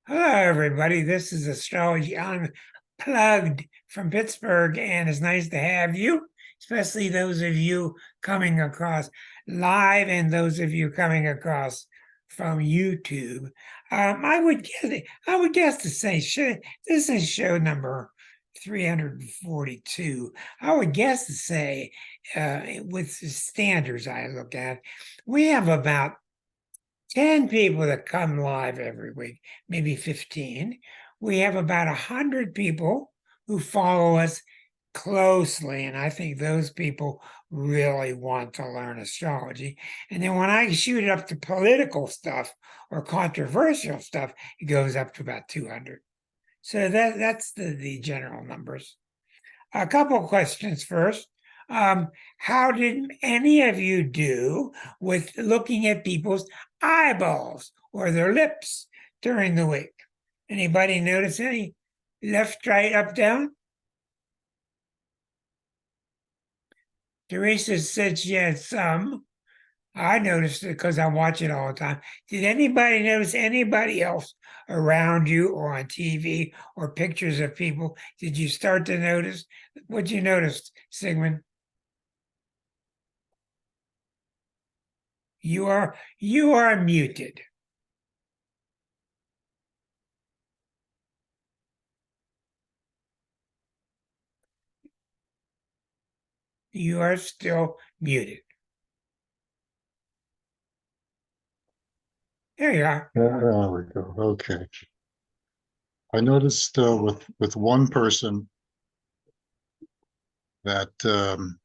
Hello, everybody. This is Astrology Unplugged from Pittsburgh, and it's nice to have you, especially those of you coming across live and those of you coming across from YouTube. I would guess to say, this is show number 342. I would guess to say, with the standards I look at, we have about 10 people that come live every week, maybe 15. We have about 100 people who follow us closely. And I think those people really want to learn astrology. And then when I shoot it up to political stuff or controversial stuff, it goes up to about 200. So that's the general numbers. A couple of questions first. How did any of you do with looking at people's eyeballs or their lips during the week? Anybody notice any left, right, up, down? Teresa said she had some. I noticed it because I watch it all the time. Did anybody notice anybody else around you or on TV or pictures of people? Did you start to notice? What'd you notice, Sigmund? You are muted. You are still muted. There you are. There we go. Okay. I noticed with one person that um,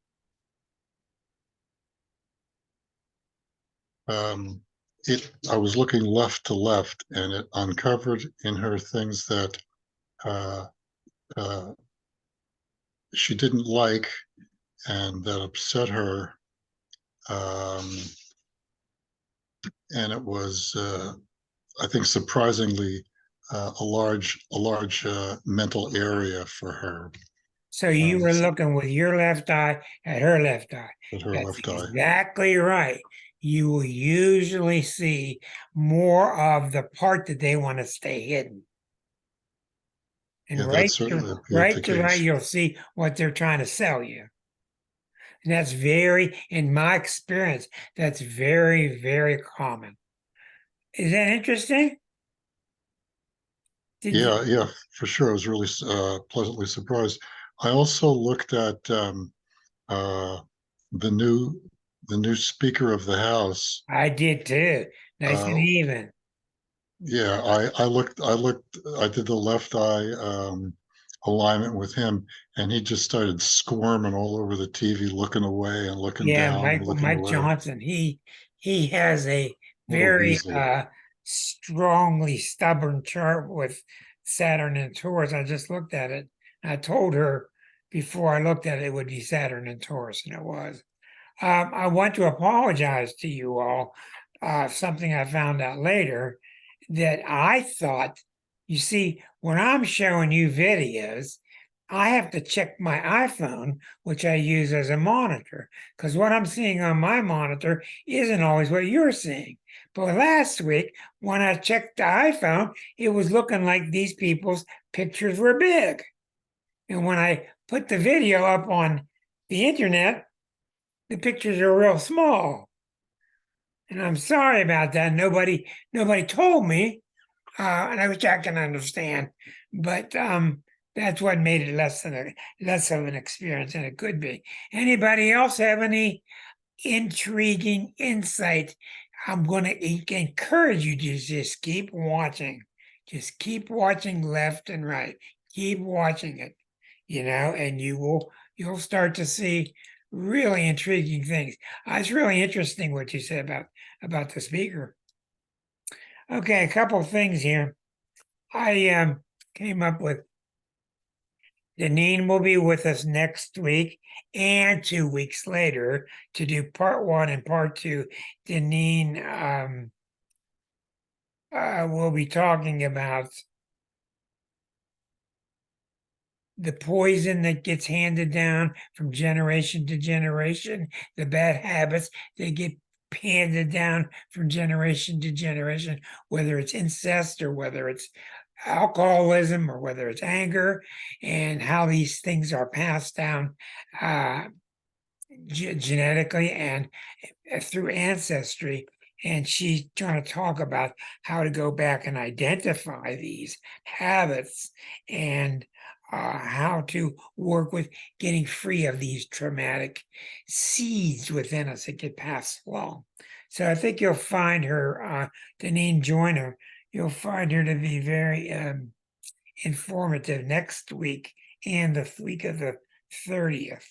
I was looking left to left, and it uncovered in her things that uh, uh, she didn't like and that upset her. Um, and it was, I think, surprisingly a large mental area for her. So you were looking with your left eye at her left eye. At her That's left eye. exactly right. You will usually see more of the part that they want to stay hidden. And Yeah, that certainly appeared the right to right, case. you'll see what they're trying to sell you. And that's in my experience, that's very, very common. Is that interesting? Did you? Yeah, for sure. I was really pleasantly surprised. I also looked at uh, the new the new Speaker of the House. I did too. Nice and Uh, even. yeah, I did the left eye alignment with him, and he just started squirming all over the TV, looking away and looking Yeah, down and looking Mike away. Johnson, he has a Little very weasel. strongly stubborn chart with Saturn and Taurus. I just looked at it. I told her before I looked at it, it would be Saturn and Taurus, and it was. I want to apologize to you all. Something I found out later that I thought, you see, when I'm showing you videos, I have to check my iPhone, which I use as a monitor, because what I'm seeing on my monitor isn't always what you're seeing. But last week, when I checked the iPhone, it was looking like these people's pictures were big. And when I put the video up on the internet, the pictures are real small. And I'm sorry about that. Nobody told me, and I wish I can understand. But that's what made it less of an experience than it could be. Anybody else have any intriguing insight? I'm going to encourage you to just keep watching. Just keep watching left and right. Keep watching it, and you'll start to see really intriguing things. It's really interesting what you said about the speaker. Okay, a couple of things here. I came up with Deneen will be with us next week and 2 weeks later to do part one and part two. Deneen will be talking about the poison that gets handed down from generation to generation, the bad habits that get handed down from generation to generation, whether it's incest or whether it's alcoholism or whether it's anger, and how these things are passed down genetically and through ancestry. And she's trying to talk about how to go back and identify these habits and how to work with getting free of these traumatic seeds within us that get passed along. So I think you'll find her, Deneen Joyner, you'll find her to be very informative next week and the week of the 30th.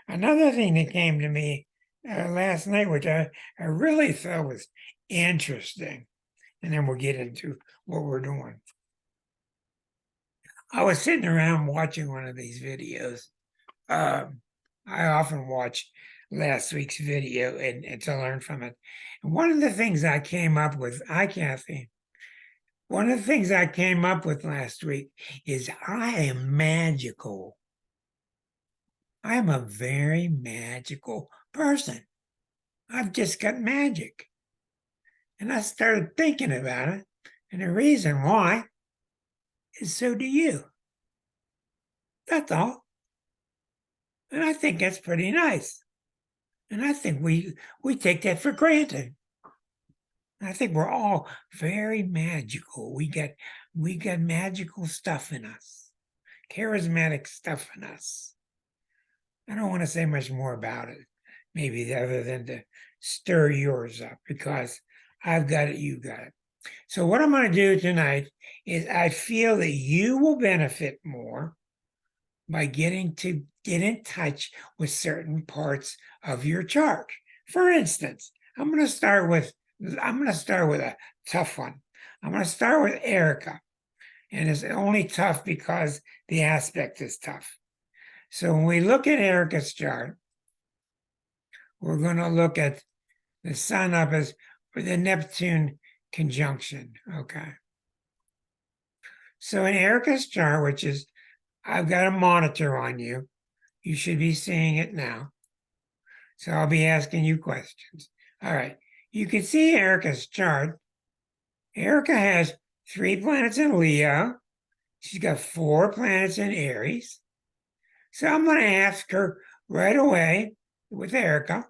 Another thing that came to me last night, which I really thought was interesting, and then we'll get into what we're doing. I was sitting around watching one of these videos. I often watch last week's video and to learn from it. And one of the things I came up with, Kathy, one of the things I came up with last week is I am magical. I am a very magical person. I've just got magic. And I started thinking about it. And the reason why is so do you. That's all. And I think that's pretty nice. And I think we take that for granted. I think we're all very magical. We got magical stuff in us, charismatic stuff in us. I don't want to say much more about it, maybe other than to stir yours up, because I've got it, you got it. So what I'm going to do tonight is I feel that you will benefit more by getting to get in touch with certain parts of your chart. For instance, I'm going to start with a tough one. I'm going to start with Erica. And it's only tough because the aspect is tough. So when we look at Erica's chart, we're going to look at the sun up as for the Neptune conjunction. Okay. So in Erica's chart, which is, I've got a monitor on you. You should be seeing it now. So I'll be asking you questions. All right. You can see Erica's chart. Erica has 3 planets in Leo. She's got 4 planets in Aries. So I'm going to ask her right away with Erica.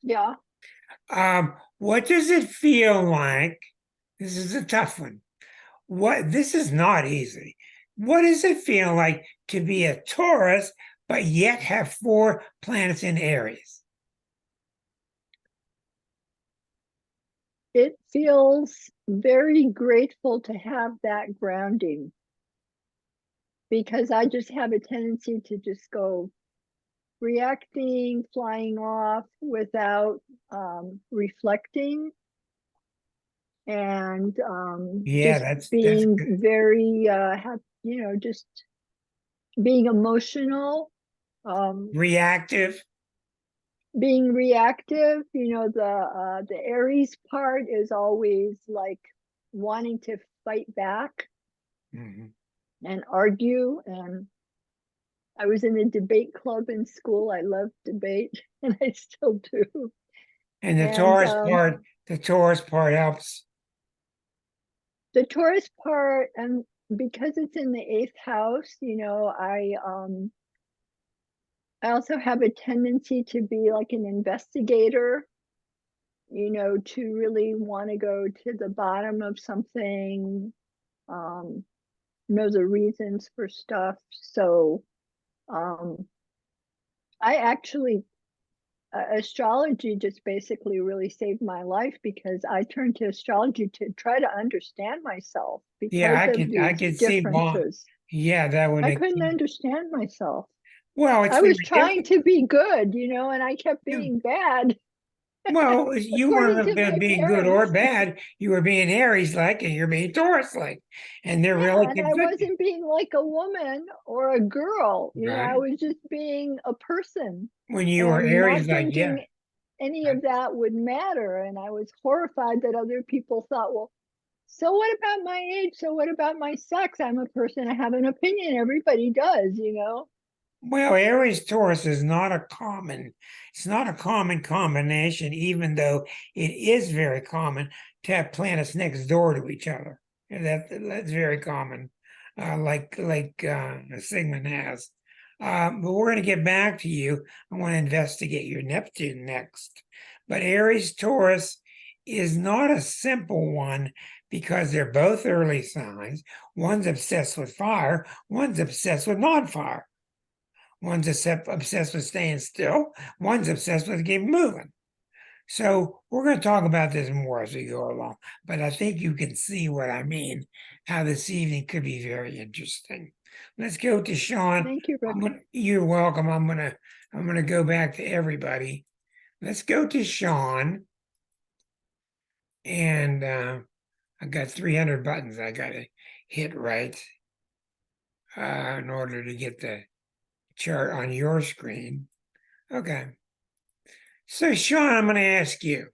Yeah. What does it feel like? This is a tough one. This is not easy. What does it feel like to be a Taurus, but yet have 4 planets in Aries? It feels very grateful to have that grounding, because I just have a tendency to just go reacting, flying off without reflecting, and Yeah, just that's being good. very just being emotional, Reactive. being reactive. The Aries part is always like wanting to fight back and argue. And I was in a debate club in school. I loved debate, and I still do. And the And Taurus part helps. the Taurus part, and because it's in the 8th house, I also have a tendency to be like an investigator, to really want to go to the bottom of something, know the reasons for stuff. So I actually, astrology just basically really saved my life, because I turned to astrology to try to understand myself Yeah, because of I these could see why. differences. Yeah, that would I make couldn't sense. understand myself. Well, it's I was very trying difficult. to be good, and I kept being bad, Well, you according to weren't my being good or parents. bad. You were being Aries like, and you're being Taurus like, and they're really Yeah, and I conflicted, wasn't being like a woman or a girl, I right? was just being a person When you were and Aries not like, yeah, thinking any right. of that would matter. And I was horrified that other people thought, well, so what about my age? So what about my sex? I'm a person, I have an opinion. Everybody does. Well, Aries Taurus is not a common, it's not a common combination, even though it is very common to have planets next door to each other. And that's very common, like Sigmund has. But we're going to get back to you. I want to investigate your Neptune next. But Aries Taurus is not a simple one because they're both early signs. One's obsessed with fire, one's obsessed with non-fire. One's obsessed with staying still. One's obsessed with keep moving. So we're going to talk about this more as we go along. But I think you can see what I mean, how this evening could be very interesting. Let's go to Sean. Thank you, Rick. You're welcome. I'm gonna go back to everybody. Let's go to Sean. And I got 300 buttons I gotta hit right in order to get the chart on your screen. Okay. So, Sean, I'm going to ask you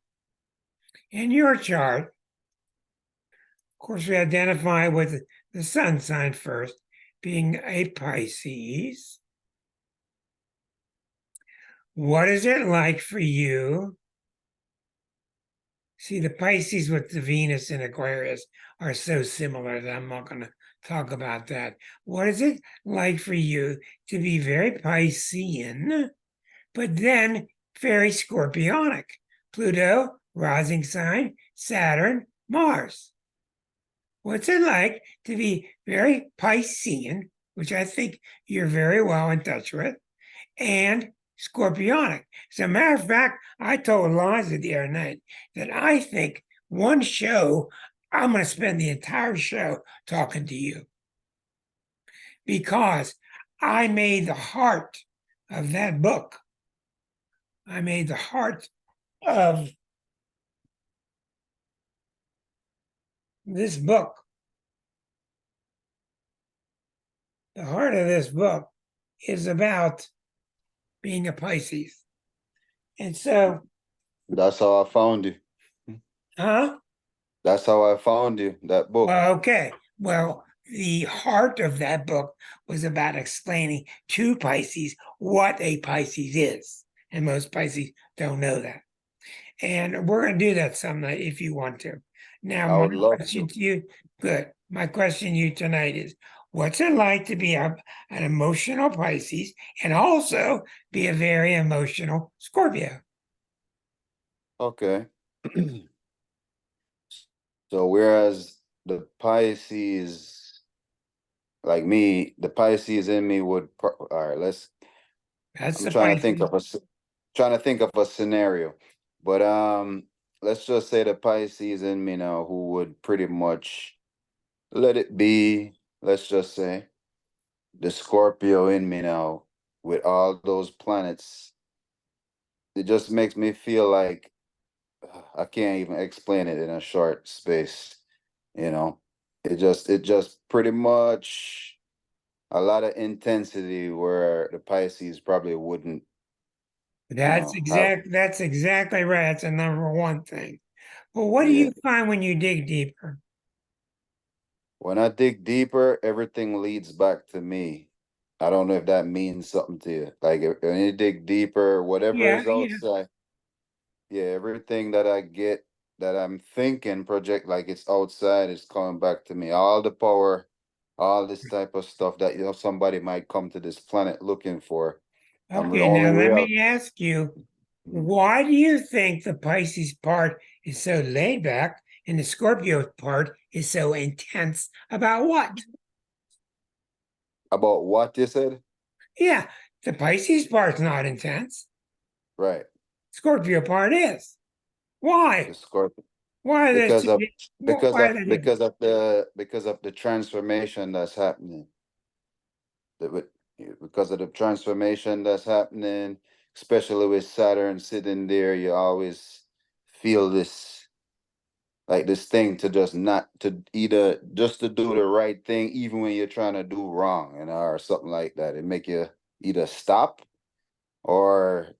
in your chart, of course, we identify with the sun sign first, being a Pisces. What is it like for you? See, the Pisces with the Venus in Aquarius are so similar that I'm not going to talk about that. What is it like for you to be very Piscean, but then very Scorpionic? Pluto, rising sign, Saturn, Mars. What's it like to be very Piscean, which I think you're very well in touch with, and Scorpionic? As a matter of fact, I told Liza the other night that I think one show, I'm going to spend the entire show talking to you because I made the heart of that book. I made the heart of this book. The heart of this book is about being a Pisces. And so, That's how I found you. huh? That's how I found you, that book. Well, okay. Well, the heart of that book was about explaining to Pisces what a Pisces is. And most Pisces don't know that. And we're going to do that some night if you want to. Now, I my would love question to. to you, good. My question to you tonight is, what's it like to be an emotional Pisces and also be a very emotional Scorpio? Okay. So whereas the Pisces, like me, the Pisces in me would, all right, That's I'm the trying to think Pisces. of trying to think of a scenario, but let's just say the Pisces in me now who would pretty much let it be, let's just say the Scorpio in me now with all those planets, it just makes me feel like I can't even explain it in a short space, you know. It just pretty much a lot of intensity where the Pisces probably wouldn't, have. That's exactly right. That's the number one thing. But what do Yeah. you find when you dig deeper? When I dig deeper, everything leads back to me. I don't know if that means something to you. Like when you dig deeper, whatever Yeah, is yeah. outside, yeah, everything that I get that I'm thinking project like it's outside is coming back to me. All the power, all this type of stuff that somebody might come to this planet looking for. I'm Okay, only now let real. me ask you, Mhm. why do you think the Pisces part is so laid back and the Scorpio part is so intense about what? About what you said? Yeah, the Pisces part's not intense. Right. Scorpio part is. The Why? Scorpio. Why are there Because two? of because Why of are they different? because of the transformation that's happening. That would Because of the transformation that's happening, especially with Saturn sitting there, you always feel this thing to just not to either just to do the right thing even when you're trying to do wrong, or something like that. It make you either stop or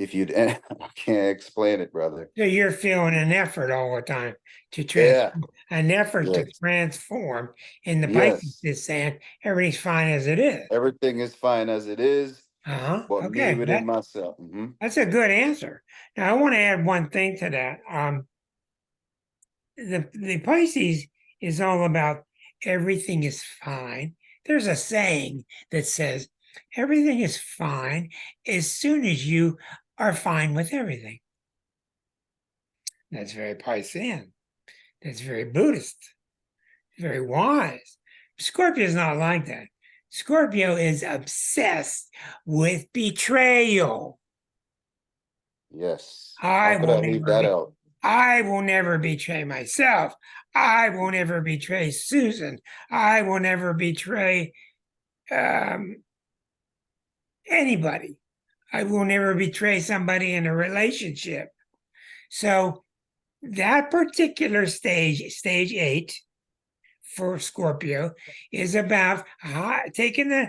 if you'd, I can't explain it, brother. So you're feeling an effort all the time to Yeah. an effort to Yes. transform. And the Pisces Yes. is saying everything's fine as it is. Everything is fine as it is, but me Okay, within myself. Hmm. that's a good answer. Now I want to add one thing to that. The Pisces is all about everything is fine. There's a saying that says everything is fine as soon as you are fine with everything. That's very Piscean. That's very Buddhist. Very wise. Scorpio is not like that. Scorpio is obsessed with betrayal. Yes. I How could I will leave never that be, out? I will never betray myself. I will never betray Susan. I will never betray anybody. I will never betray somebody in a relationship. So that particular stage 8 for Scorpio, is about taking the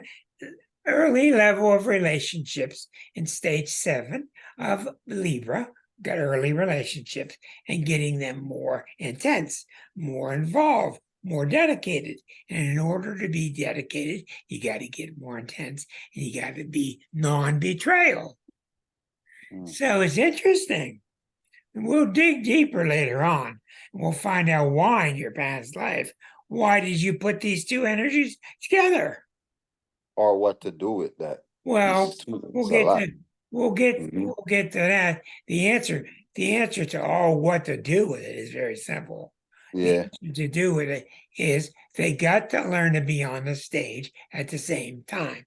early level of relationships in stage 7 of Libra, got early relationships, and getting them more intense, more involved, more dedicated. And in order to be dedicated, you got to get more intense and you got to be non-betrayal. Mm. So it's interesting. We'll dig deeper later on. And we'll find out why in your past life. Why did you put these two energies together? Or what to do with that. Well, we'll It's a get lot. to we'll get Mhm. we'll get to that. The answer to all what to do with it is very simple. The Yeah. answer to do with it is they got to learn to be on the stage at the same time.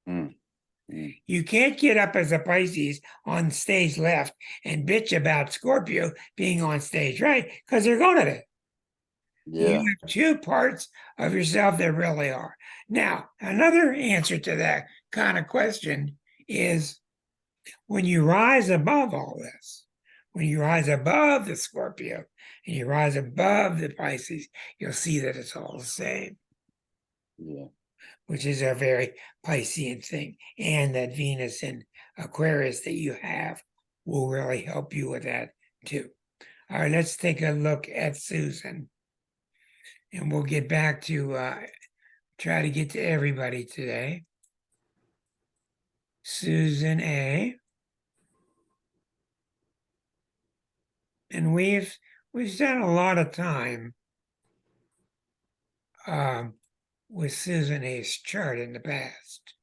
Mm. Mm. You can't get up as a Pisces on stage left and bitch about Scorpio being on stage right, because they're going to. Yeah. You have two parts of yourself that really are. Now, another answer to that kind of question is when you rise above all this, when you rise above the Scorpio and you rise above the Pisces, you'll see that it's all the same, Yeah. which is a very Piscean thing. And that Venus in Aquarius that you have will really help you with that too. All right, let's take a look at Susan. And we'll get back to try to get to everybody today. Susan A. And we've spent a lot of time with Susan A's chart in the past.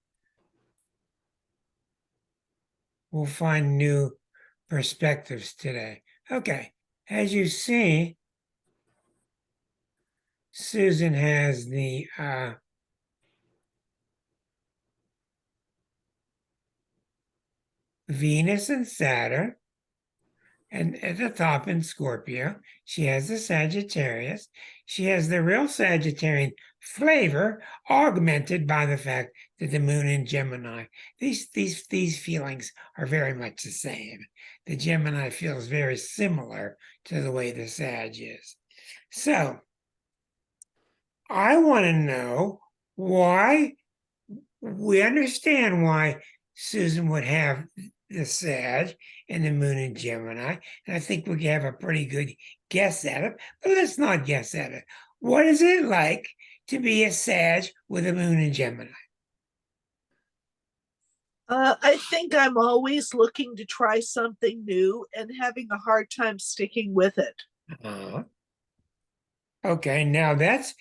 We'll find new perspectives today. Okay, as you see, Susan has the Venus and Saturn, and at the top in Scorpio. She has the Sagittarius. She has the real Sagittarian flavor, augmented by the fact that the moon in Gemini. These feelings are very much the same. The Gemini feels very similar to the way the Sag is. So I want to know why. We understand why Susan would have the Sag and the moon in Gemini, and I think we can have a pretty good guess at it, but let's not guess at it. What is it like to be a Sag with a moon in Gemini? I think I'm always looking to try something new and having a hard time sticking with it. Okay, now that's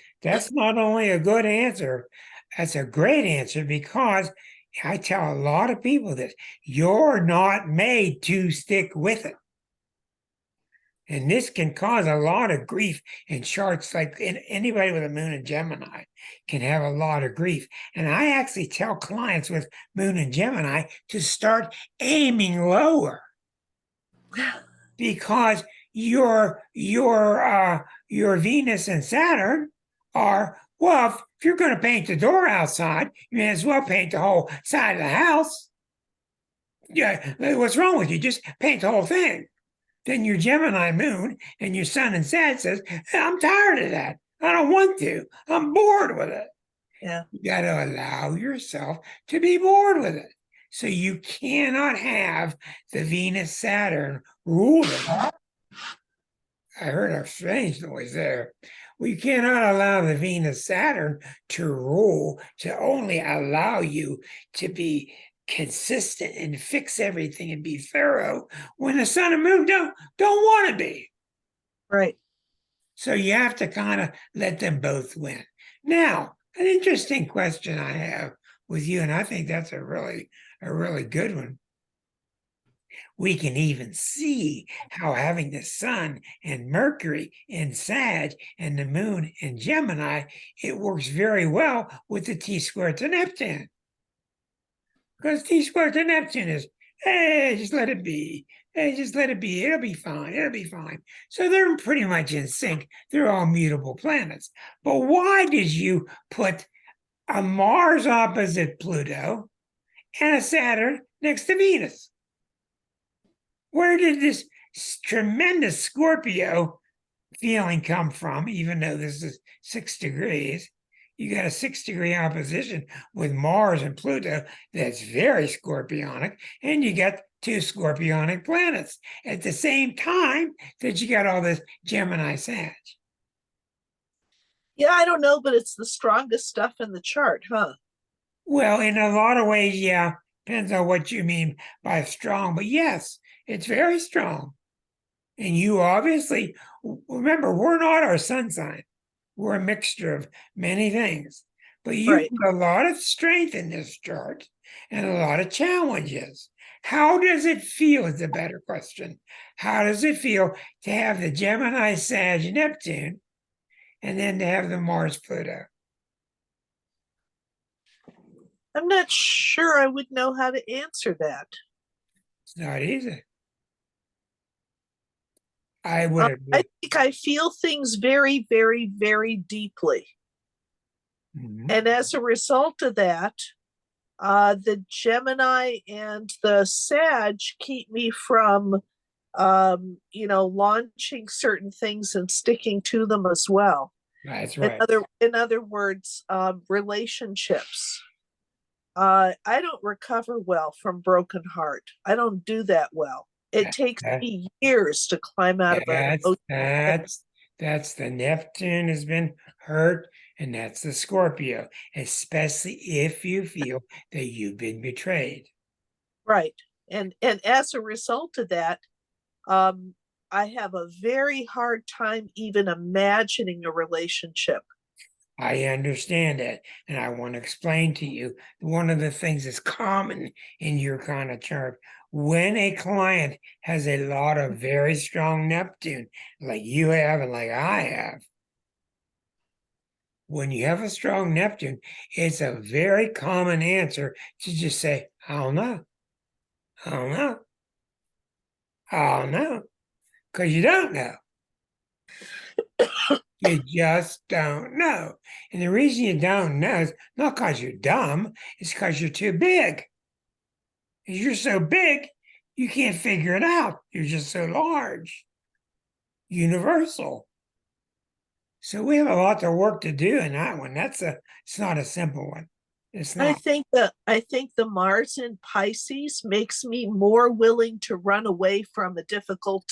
not only a good answer, that's a great answer, because I tell a lot of people this: you're not made to stick with it. And this can cause a lot of grief in charts. Like anybody with a moon in Gemini can have a lot of grief. And I actually tell clients with moon in Gemini to start aiming lower, because your Venus and Saturn are, well, if you're going to paint the door outside, you may as well paint the whole side of the house. Yeah, what's wrong with you? Just paint the whole thing. Then your Gemini moon and your sun and Sag says, hey, I'm tired of that. I don't want to. I'm bored with it. Yeah. You got to allow yourself to be bored with it. So you cannot have the Venus Saturn ruling. I heard a strange noise there. We cannot allow the Venus Saturn to rule, to only allow you to be consistent and fix everything and be thorough when the sun and moon don't want to be. Right. So you have to kind of let them both win. Now, an interesting question I have with you, and I think that's a really good one. We can even see how having the sun and Mercury in Sag and the moon in Gemini, it works very well with the T squared to Neptune. Because T squared to Neptune is, hey, just let it be. Hey, just let it be. It'll be fine. It'll be fine. So they're pretty much in sync. They're all mutable planets. But why did you put a Mars opposite Pluto and a Saturn next to Venus? Where did this tremendous Scorpio feeling come from, even though this is 6 degrees? You got a 6-degree opposition with Mars and Pluto that's very scorpionic, and you got 2 scorpionic planets at the same time that you got all this Gemini Sag. Yeah, I don't know, but it's the strongest stuff in the chart, huh? Well, in a lot of ways, yeah, depends on what you mean by strong, but yes, it's very strong. And you obviously, remember, we're not our sun sign. We're a mixture of many things. But you Right. put a lot of strength in this chart and a lot of challenges. How does it feel is a better question. How does it feel to have the Gemini, Sag, Neptune, and then to have the Mars, Pluto? I'm not sure I would know how to answer that. It's not easy. I would I agree. think I feel things very, very, very deeply. Mhm. And as a result of that, the Gemini and the Sag keep me from, launching certain things and sticking to them as well. That's right. In other words, relationships. I don't recover well from broken heart. I don't do that well. It takes me years to climb out of an ocean. That's the Neptune has been hurt, and that's the Scorpio, especially if you feel that you've been betrayed. Right. And as a result of that, I have a very hard time even imagining a relationship. I understand that, and I want to explain to you one of the things that's common in your kind of chart. When a client has a lot of very strong Neptune, like you have and like I have, when you have a strong Neptune, it's a very common answer to just say, I don't know. I don't know. I don't know. Because you don't know. You just don't know. And the reason you don't know is not because you're dumb, it's because you're too big. Because you're so big, you can't figure it out. You're just so large, universal. So we have a lot of work to do in that one. It's not a simple one. It's not. I think the Mars in Pisces makes me more willing to run away from a difficult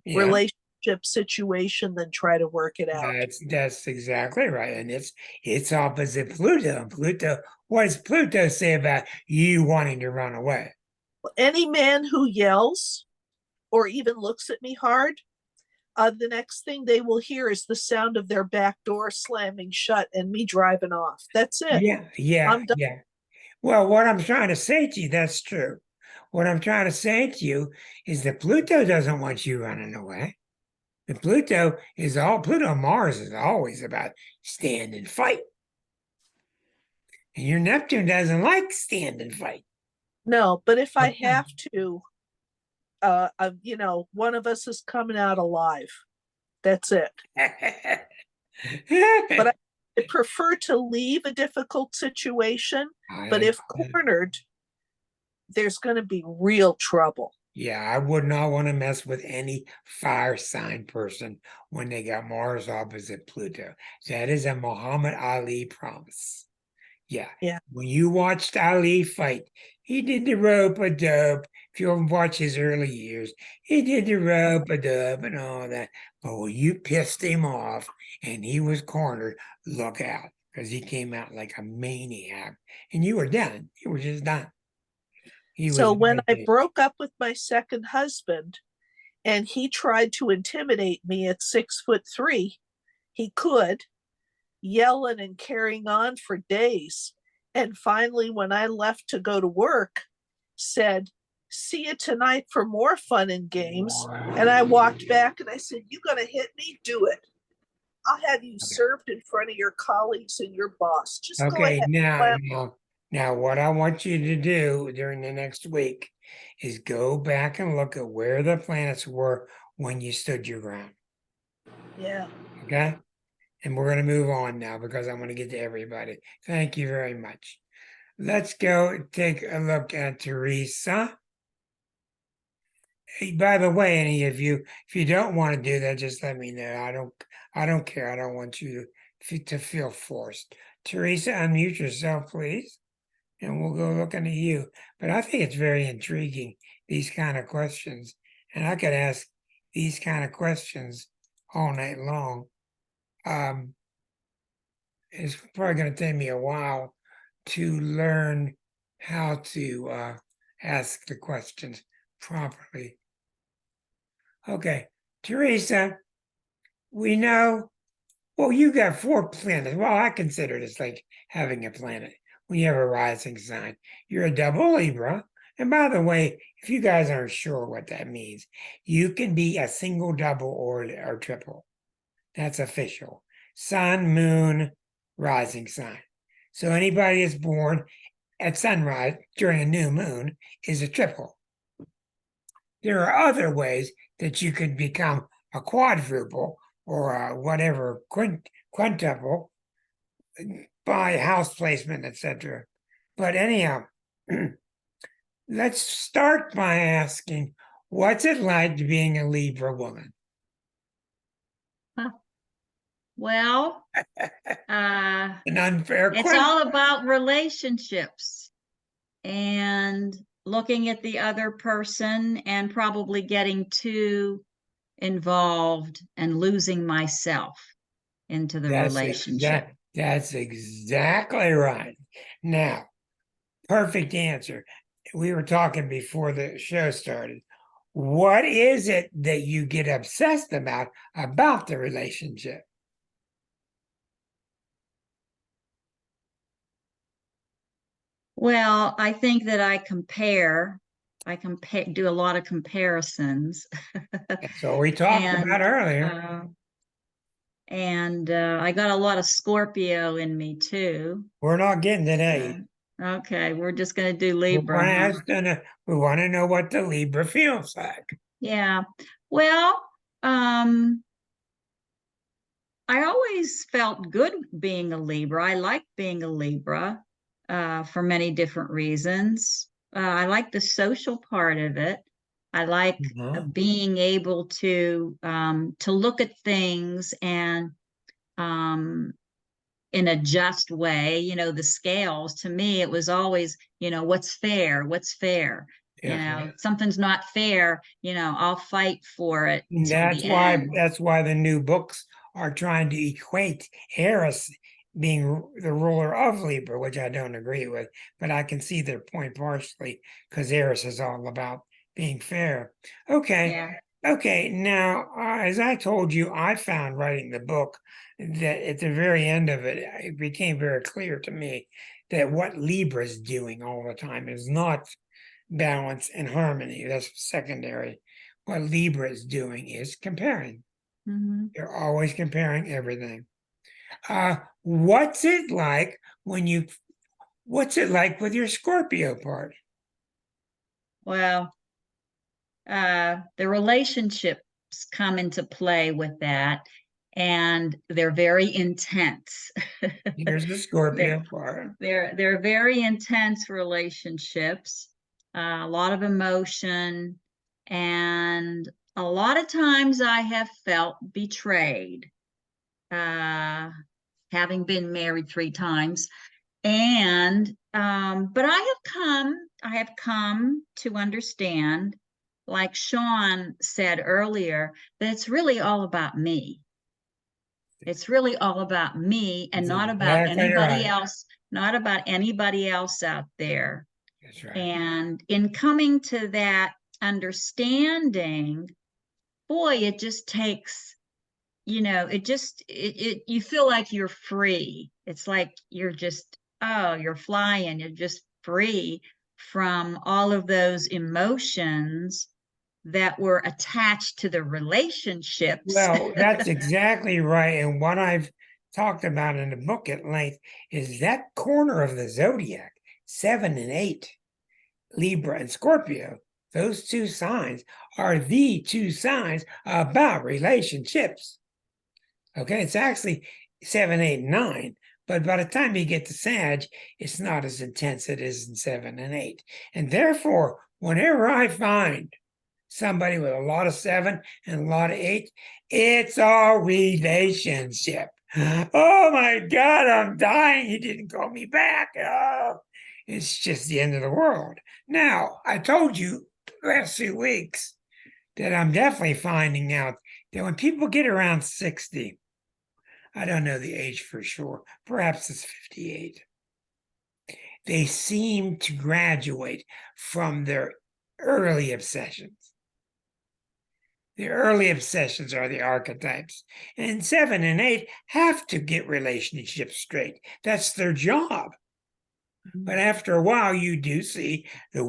relationship situation than try to work it out. That's exactly right. And it's opposite Pluto. And Pluto, what does Pluto say about you wanting to run away? Any man who yells or even looks at me hard, the next thing they will hear is the sound of their back door slamming shut and me driving off. That's it. Yeah. Well, what I'm trying to say to you, that's true. What I'm trying to say to you is that Pluto doesn't want you running away. The Pluto Mars is always about stand and fight. And your Neptune doesn't like stand and fight. No, but if I have to, one of us is coming out alive. That's it. But I prefer to leave a difficult situation, but if cornered, there's going to be real trouble. Yeah, I would not want to mess with any fire sign person when they got Mars opposite Pluto. That is a Muhammad Ali promise. Yeah. Yeah. When you watched Ali fight, he did the rope-a-dope. If you watch his early years, he did the rope-a-dope and all that. But when you pissed him off and he was cornered, look out, because he came out like a maniac. And you were done. You were just done. He So was when I devastated. broke up with my second husband and he tried to intimidate me at 6'3", he could, yelling and carrying on for days. And finally, when I left to go to work, said, "See you tonight for more fun and games." And I walked back and I said, "You gonna hit me? Do it. I'll have you served in front of your colleagues and your boss. Just go Okay, ahead." now what I want you to do during the next week is go back and look at where the planets were when you stood your ground. Yeah. Okay? And we're going to move on now because I want to get to everybody. Thank you very much. Let's go take a look at Teresa. Hey, by the way, any of you, if you don't want to do that, just let me know. I don't care. I don't want you to feel forced. Teresa, unmute yourself, please. And we'll go looking at you. But I think it's very intriguing, these kind of questions. And I could ask these kind of questions all night long. It's probably going to take me a while to learn how to ask the questions properly. Okay, Teresa, we know, well, you got 4 planets. Well, I consider it as like having a planet when you have a rising sign. You're a double Libra. And by the way, if you guys aren't sure what that means, you can be a single, double, or triple. That's official. Sun, moon, rising sign. So anybody that's born at sunrise during a new moon is a triple. There are other ways that you could become a quadruple or whatever quintuple by house placement, etc. But anyhow, let's start by asking, what's it like being a Libra woman? Well, An unfair it's question. all about relationships and looking at the other person and probably getting too involved and losing myself into the relationship. That's exactly right. Now, perfect answer. We were talking before the show started. What is it that you get obsessed about the relationship? Well, I think that I do a lot of comparisons. That's what we talked about earlier. I got a lot of Scorpio in me too. We're not getting to that. Okay, we're just going to do Libra. We want to know what the Libra feels like. Yeah. Well, I always felt good being a Libra. I like being a Libra for many different reasons. I like the social part of it. I like being able to look at things and in a just way, the scales. To me, it was always, what's fair, what's fair. Something's not fair, I'll fight for it. That's why the new books are trying to equate Eris being the ruler of Libra, which I don't agree with, but I can see their point partially because Eris is all about being fair. Okay. Yeah. Okay, now, as I told you, I found writing the book that at the very end of it, it became very clear to me that what Libra is doing all the time is not balance and harmony. That's secondary. What Libra is doing is comparing. You're always comparing everything. What's it like with your Scorpio part? Well, the relationships come into play with that, and they're very intense. Here's the Scorpio part. They're very intense relationships, a lot of emotion, and a lot of times I have felt betrayed. Having been married 3 times, And but I have come to understand, like Sean said earlier, that it's really all about me. It's really all about me and That's not about exactly anybody right. else, not about anybody else out there. That's right. And in coming to that understanding, boy, it just takes, you feel like you're free. It's like you're just, oh, you're flying, you're just free from all of those emotions that were attached to the relationships. Well, that's exactly right. And what I've talked about in the book at length is that corner of the zodiac, 7 and 8, Libra and Scorpio. Those two signs are the two signs about relationships. Okay, it's actually 7, 8, and 9. But by the time you get to Sag, it's not as intense as it is in 7 and 8. And therefore, whenever I find somebody with a lot of 7 and a lot of 8, it's a relationship. Oh my God, I'm dying. He didn't call me back. Oh, it's just the end of the world. Now, I told you the last 2 weeks that I'm definitely finding out that when people get around 60, I don't know the age for sure, perhaps it's 58, they seem to graduate from their early obsessions. The early obsessions are the archetypes. And 7 and 8 have to get relationships straight. That's their job. But after a while, you do see the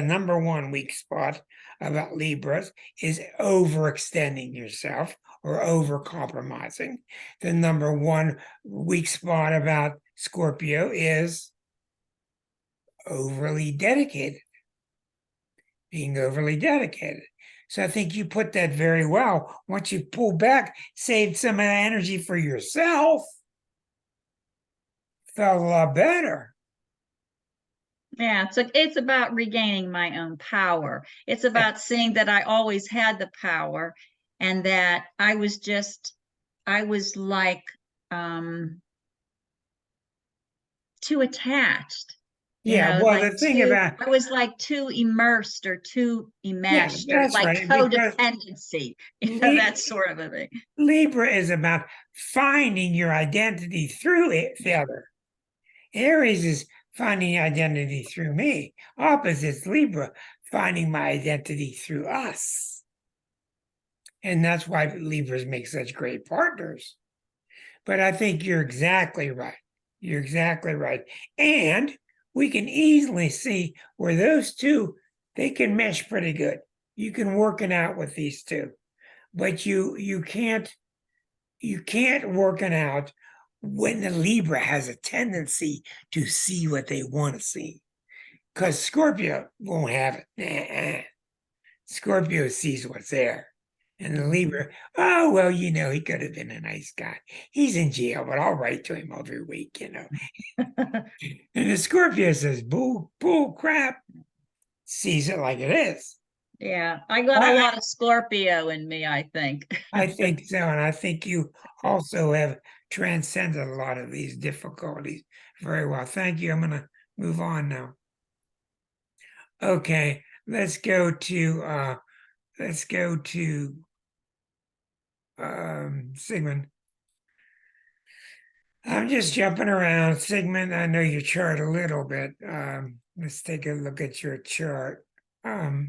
number one weak spot about Libras is overextending yourself or over compromising. The number one weak spot about Scorpio is overly dedicated, being overly dedicated. So I think you put that very well. Once you pull back, saved some of the energy for yourself, felt a lot better. Yeah, it's about regaining my own power. It's about seeing that I always had the power and that I was like too attached. Yeah, well, like the thing about I was like too immersed or too enmeshed or that's like right, because codependency, that sort of a thing. Libra is about finding your identity through the other. Aries is finding identity through me. Opposites Libra, finding my identity through us. And that's why Libras make such great partners. But I think you're exactly right. You're exactly right. And we can easily see where those two, they can mesh pretty good. You can work it out with these two. But you can't work it out when the Libra has a tendency to see what they want to see. Because Scorpio won't have it. Scorpio sees what's there. And the Libra, oh, well, he could have been a nice guy. He's in jail, but I'll write to him every week. And the Scorpio says, bull crap, sees it like it is. Yeah, I got a lot of Scorpio in me, I think. I think so. And I think you also have transcended a lot of these difficulties very well. Thank you. I'm going to move on now. Okay, let's go to Sigmund. I'm just jumping around. Sigmund, I know your chart a little bit. Let's take a look at your chart. Oh,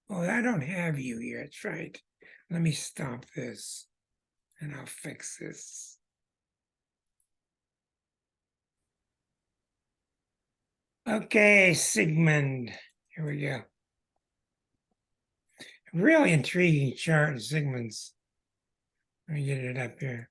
I don't have you here. That's right. Let me stop this and I'll fix this. Okay, Sigmund. Here we go. Really intriguing chart in Sigmund's. Let me get it up here.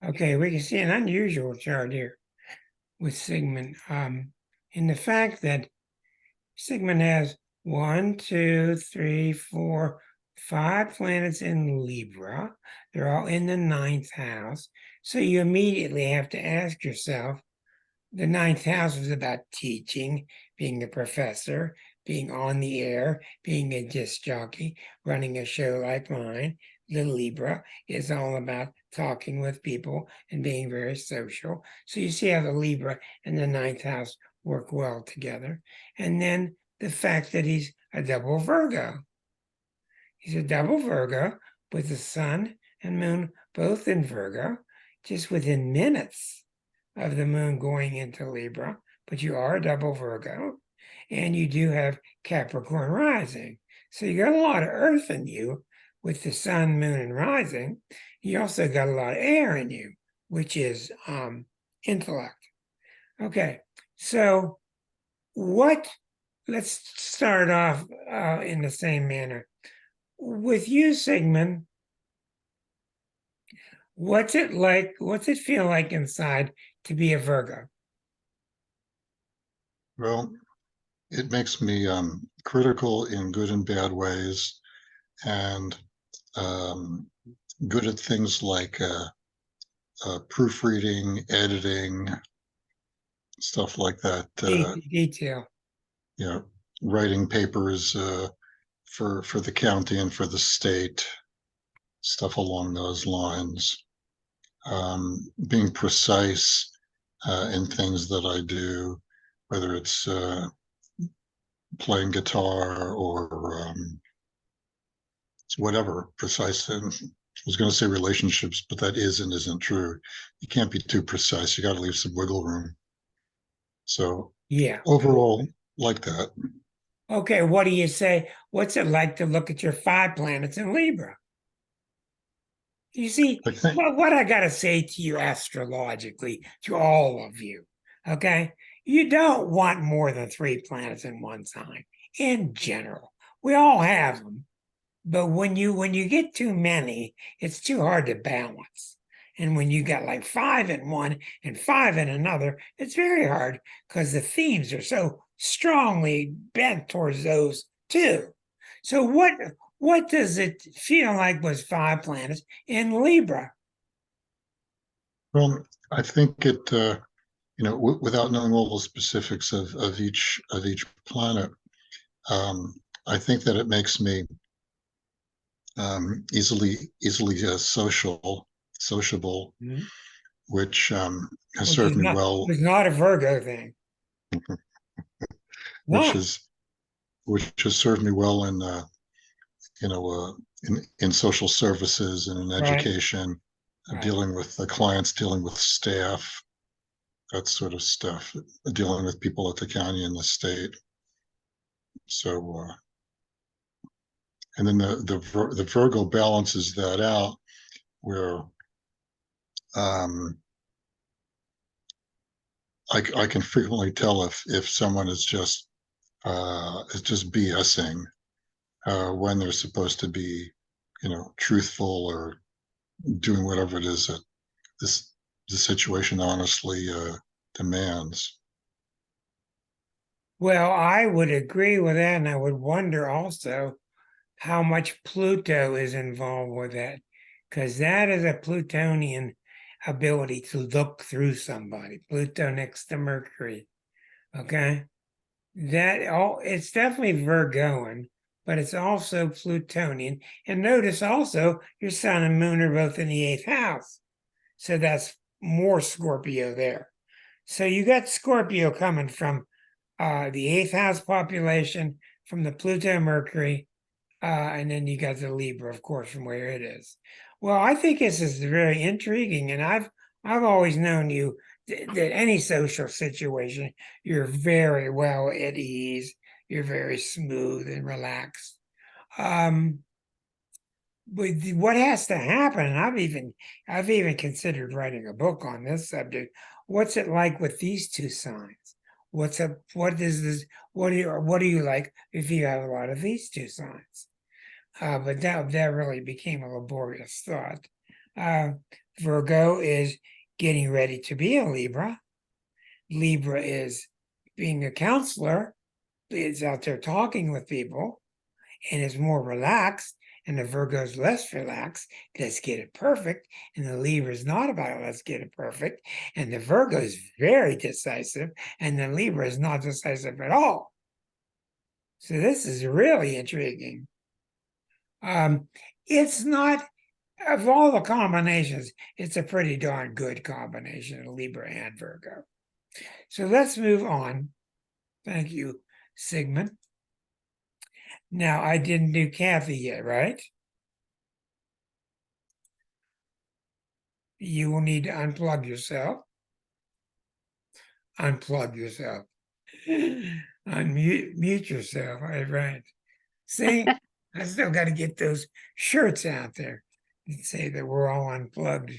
Okay, we can see an unusual chart here with Sigmund. in the fact that Sigmund has 1, 2, 3, 4, 5 planets in Libra. They're all in the ninth house. So you immediately have to ask yourself, the ninth house is about teaching, being a professor, being on the air, being a disc jockey, running a show like mine. The Libra is all about talking with people and being very social. So you see how the Libra and the ninth house work well together. And then the fact that he's a double Virgo. He's a double Virgo with the sun and moon both in Virgo, just within minutes of the moon going into Libra, but you are a double Virgo, and you do have Capricorn rising. So you got a lot of earth in you with the sun, moon, and rising. You also got a lot of air in you, which is intellect. Okay, so let's start off in the same manner. With you, Sigmund, what's it like? What's it feel like inside to be a Virgo? Well, it makes me critical in good and bad ways, and good at things like proofreading, editing, stuff like that. Detail. You know, writing papers for the county and for the state, stuff along those lines. Being precise in things that I do, whether it's playing guitar or whatever, precise. And I was going to say relationships, but that is and isn't true. You can't be too precise. You got to leave some wiggle room. So Yeah. overall, like that. Okay, what do you say? What's it like to look at your 5 planets in Libra? You see, I think, what I got to say to you astrologically, to all of you, okay? You don't want more than 3 planets in one sign in general. We all have them. But when you get too many, it's too hard to balance. And when you got like 5 in one and 5 in another, it's very hard because the themes are so strongly bent towards those two. So what does it feel like with 5 planets in Libra? well, I think it, without knowing all the specifics of each planet, I think that it makes me easily sociable, which has served me well. It's not a Virgo thing. which has served me well in in social services and in education, Right. dealing with the clients, dealing with staff, that sort of stuff, dealing with people at the county and the state. So and then the Virgo balances that out, where I can frequently tell if someone is just BSing when they're supposed to be, truthful or doing whatever it is that the situation honestly demands. Well, I would agree with that, and I would wonder also how much Pluto is involved with that, because that is a Plutonian ability to look through somebody. Pluto next to Mercury. Okay. It's definitely Virgoan, but it's also Plutonian. And notice also your sun and moon are both in the 8th house. So that's more Scorpio there. So you got Scorpio coming from the 8th house population, from the Pluto Mercury, and then you got the Libra, of course, from where it is. Well, I think this is very intriguing, and I've always known you that any social situation, you're very well at ease. You're very smooth and relaxed. But what has to happen, and I've even considered writing a book on this subject. What's it like with these 2 signs? What is this? What do you like if you have a lot of these 2 signs? But that really became a laborious thought. Virgo is getting ready to be a Libra. Libra is being a counselor, is out there talking with people and is more relaxed, and the Virgo is less relaxed. Let's get it perfect. And the Libra is not about let's get it perfect. And the Virgo is very decisive, and the Libra is not decisive at all. So this is really intriguing. It's not, of all the combinations, it's a pretty darn good combination of Libra and Virgo. So let's move on. Thank you, Sigmund. Now, I didn't do Kathy yet, right? You will need to unplug yourself. Unplug yourself. Mute yourself. All right. See, I still got to get those shirts out there and say that we're all unplugged.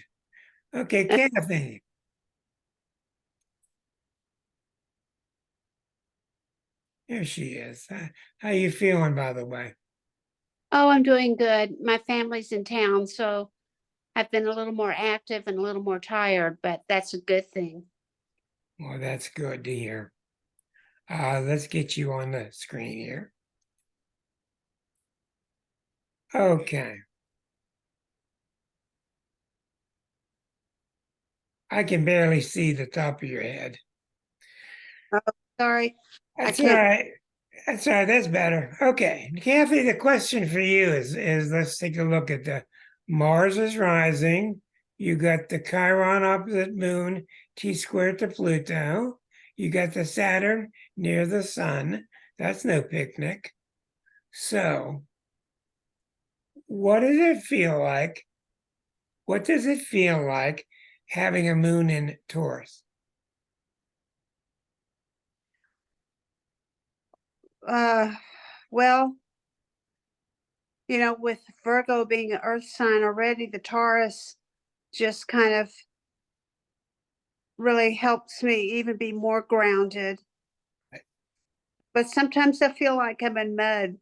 Okay, Kathy. There she is. How you feeling, by the way? Oh, I'm doing good. My family's in town, so I've been a little more active and a little more tired, but that's a good thing. Well, that's good to hear. Let's get you on the screen here. Okay. I can barely see the top of your head. Sorry, That's all can't- right. That's all right. That's better. Okay. Kathy, the question for you is let's take a look at the Mars is rising. You got the Chiron opposite moon, T squared to Pluto. You got the Saturn near the sun. That's no picnic. So, what does it feel like? What does it feel like having a moon in Taurus? well, with Virgo being an earth sign already, the Taurus just kind of really helps me even be more grounded. But sometimes I feel like I'm in mud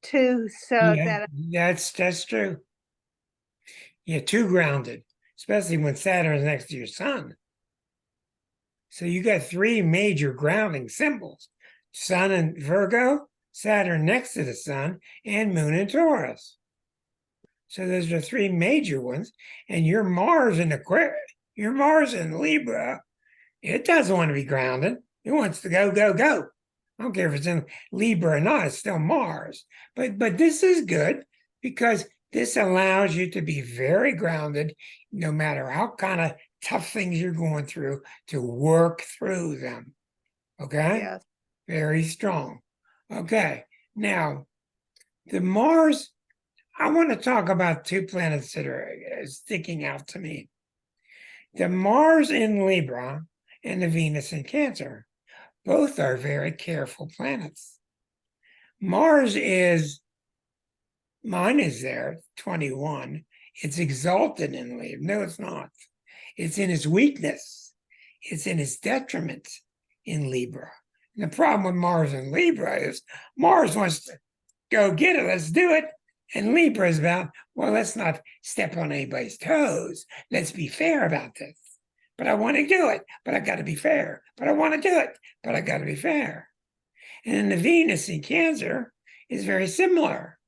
too, so Yeah, that's true. You're too grounded, especially when Saturn is next to your sun. So you got three major grounding symbols: Sun in Virgo, Saturn next to the sun, and Moon in Taurus. So those are three major ones. And your Mars in Aquarius, your Mars in Libra, it doesn't want to be grounded. It wants to go, go, go. I don't care if it's in Libra or not, it's still Mars. But this is good because this allows you to be very grounded, no matter how kind of tough things you're going through, to work through them. Okay? yes. Very strong. Okay. Now, the Mars, I want to talk about two planets that are sticking out to me. The Mars in Libra and the Venus in Cancer. Both are very careful planets. Mars is, mine is there, 21. It's exalted in Libra. No, it's not. It's in its weakness. It's in its detriment in Libra. And the problem with Mars and Libra is Mars wants to go get it, let's do it. And Libra is about, well, let's not step on anybody's toes. Let's be fair about this. But I want to do it, but I got to be fair. But I want to do it, but I got to be fair. And then the Venus in Cancer is very similar.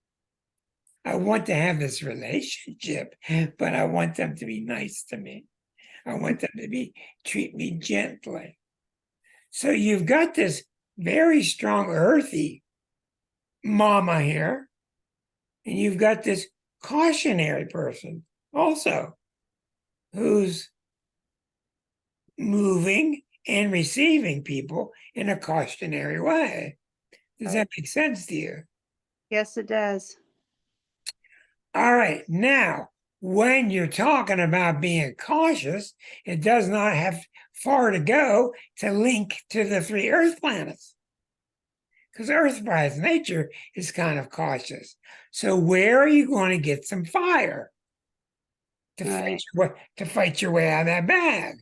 I want to have this relationship, but I want them to be nice to me. I want them to treat me gently. So you've got this very strong earthy mama here, and you've got this cautionary person also who's moving and receiving people in a cautionary way. Does that make sense to you? Yes, it does. All right. Now, when you're talking about being cautious, it does not have far to go to link to the three Earth planets. Because Earth, by its nature, is kind of cautious. So where are you going to get some fire to fight your way out of that bag?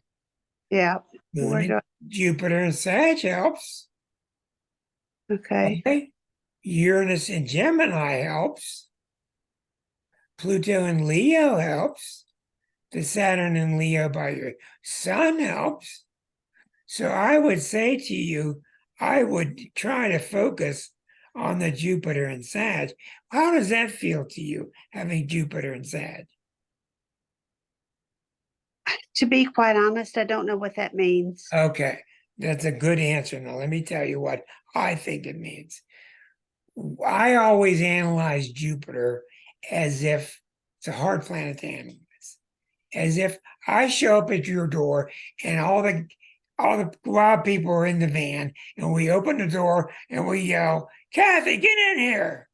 Yeah. Moon in Jupiter and Sag helps. Okay. Uranus in Gemini helps. Pluto in Leo helps. The Saturn in Leo by your sun helps. So I would say to you, I would try to focus on the Jupiter and Sag. How does that feel to you, having Jupiter and Sag? To be quite honest, I don't know what that means. Okay, that's a good answer. Now, let me tell you what I think it means. I always analyze Jupiter as if it's a hard planet to analyze, as if I show up at your door and all the wild people are in the van, and we open the door and we yell, "Kathy, get in here!"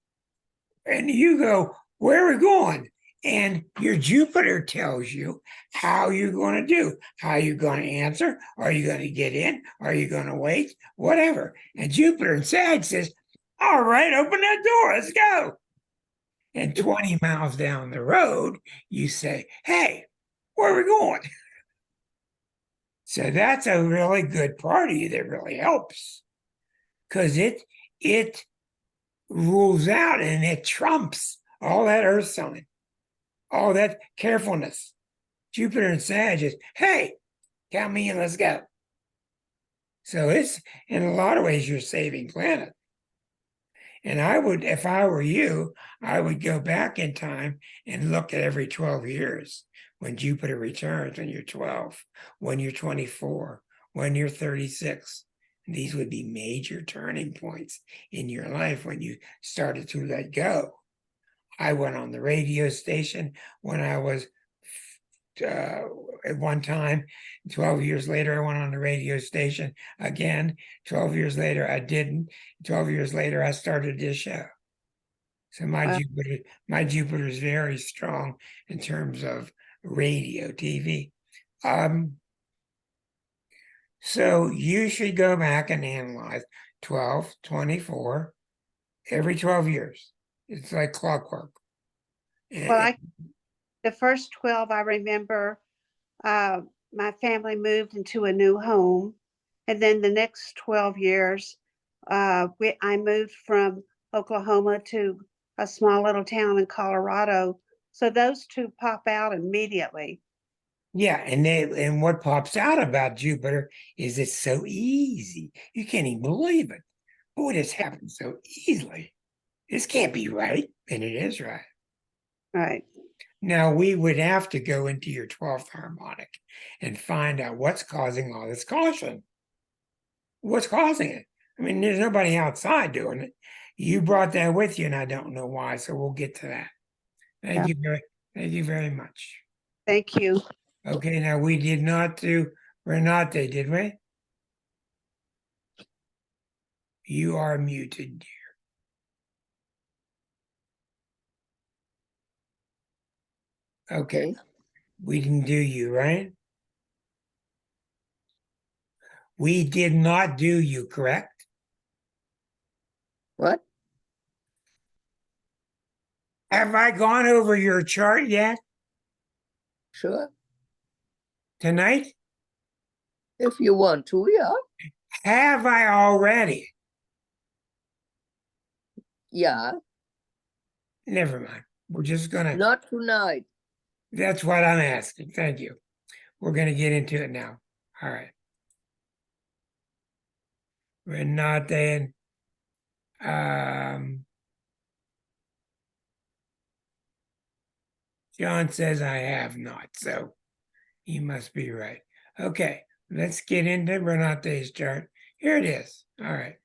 And you go, "Where are we going?" And your Jupiter tells you how you're going to do, how you're going to answer. Are you going to get in? Are you going to wait? Whatever. And Jupiter and Sag says, "All right, open that door. Let's go." And 20 miles down the road, you say, "Hey, where are we going?" So that's a really good part of you that really helps, because it rules out and it trumps all that earth sign, all that carefulness. Jupiter and Sag is, "Hey, count me in, let's go." So it's, in a lot of ways, you're saving planet. And I would, if I were you, I would go back in time and look at every 12 years when Jupiter returns, when you're 12, when you're 24, when you're 36. And these would be major turning points in your life when you started to let go. I went on the radio station when I was at one time. 12 years later, I went on the radio station again. 12 years later, I didn't. 12 years later, I started this show. So my Jupiter is very strong in terms of radio, TV. So you should go back and analyze 12, 24, every 12 years. It's like clockwork. Well, the first 12 I remember, my family moved into a new home. And then the next 12 years, I moved from Oklahoma to a small little town in Colorado. So those two pop out immediately. Yeah, and what pops out about Jupiter is it's so easy. You can't even believe it. Boy, this happens so easily. This can't be right, and it is right. Right. Now we would have to go into your 12th harmonic and find out what's causing all this caution. What's causing it? I mean, there's nobody outside doing it. You brought that with you, and I don't know why. So we'll get to that. Thank you very much. Thank you. Okay, now we did not do Renate, did we? You are muted, dear. Okay. We didn't do you, right? We did not do you, correct? What? Have I gone over your chart yet Sure. tonight? If you want to, yeah. Have I already? Yeah. Never mind. We're just gonna. Not tonight. That's what I'm asking. Thank you. We're gonna get into it now. All right. Renate and John says I have not, so he must be right. Okay, let's get into Renate's chart. Here it is. All right.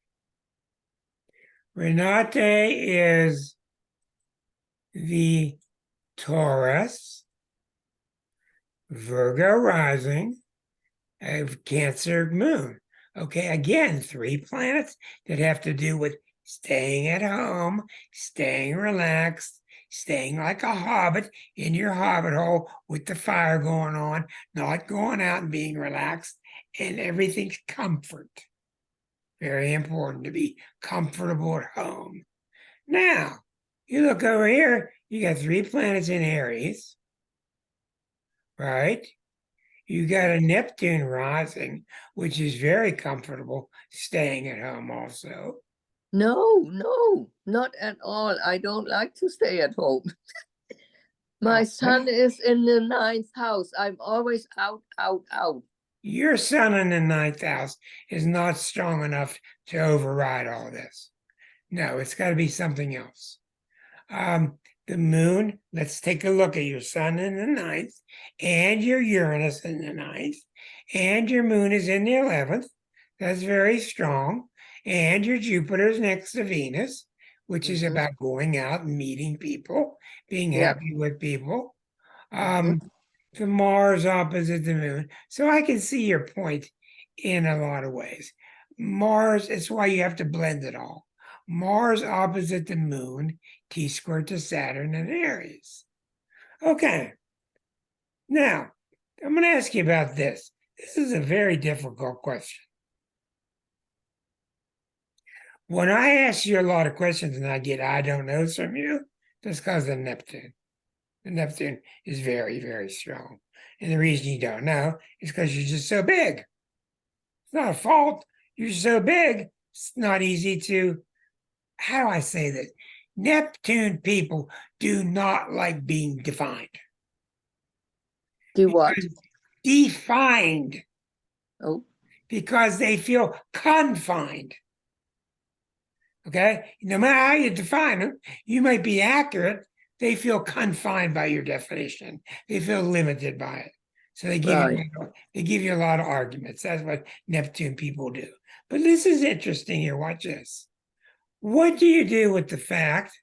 Renate is the Taurus, Virgo rising, of Cancer moon. Okay, again, 3 planets that have to do with staying at home, staying relaxed, staying like a hobbit in your hobbit hole with the fire going on, not going out and being relaxed, and everything's comfort. Very important to be comfortable at home. Now, you look over here, you got 3 planets in Aries, right? You got a Neptune rising, which is very comfortable staying at home also. No, not at all. I don't like to stay at home. My Okay. son is in the 9th house. I'm always out. Your sun in the ninth house is not strong enough to override all this. No, it's got to be something else. The moon, let's take a look at your sun in the ninth and your Uranus in the ninth, and your moon is in the 11th. That's very strong. And your Jupiter is next to Venus, which is Mhm. about going out and meeting people, being Yeah. happy with people. Mhm. The Mars opposite the moon. So I can see your point in a lot of ways. Mars, it's why you have to blend it all. Mars opposite the moon, T squared to Saturn and Aries. Okay. Now, I'm going to ask you about this. This is a very difficult question. When I ask you a lot of questions and I get I don't know from you, that's because of Neptune. The Neptune is very, very strong. And the reason you don't know is because you're just so big. It's not a fault. You're so big, it's not easy to, how do I say this? Neptune people do not like being defined. Do what? Defined Oh, because they feel confined. Okay? No matter how you define them, you might be accurate. They feel confined by your definition. They feel limited by it. So they give you a lot of arguments. That's what Neptune people do. But this is interesting here. Watch this. What do you do with the fact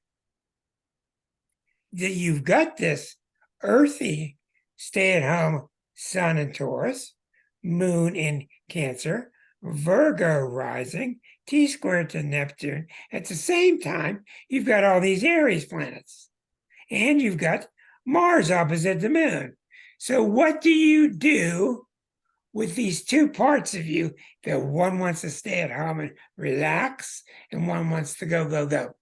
that you've got this earthy stay-at-home sun in Taurus, moon in Cancer, Virgo rising, T squared to Neptune. At the same time, you've got all these Aries planets, and you've got Mars opposite the moon. So what do you do with these two parts of you that one wants to stay at home and relax, and one wants to go, go, go?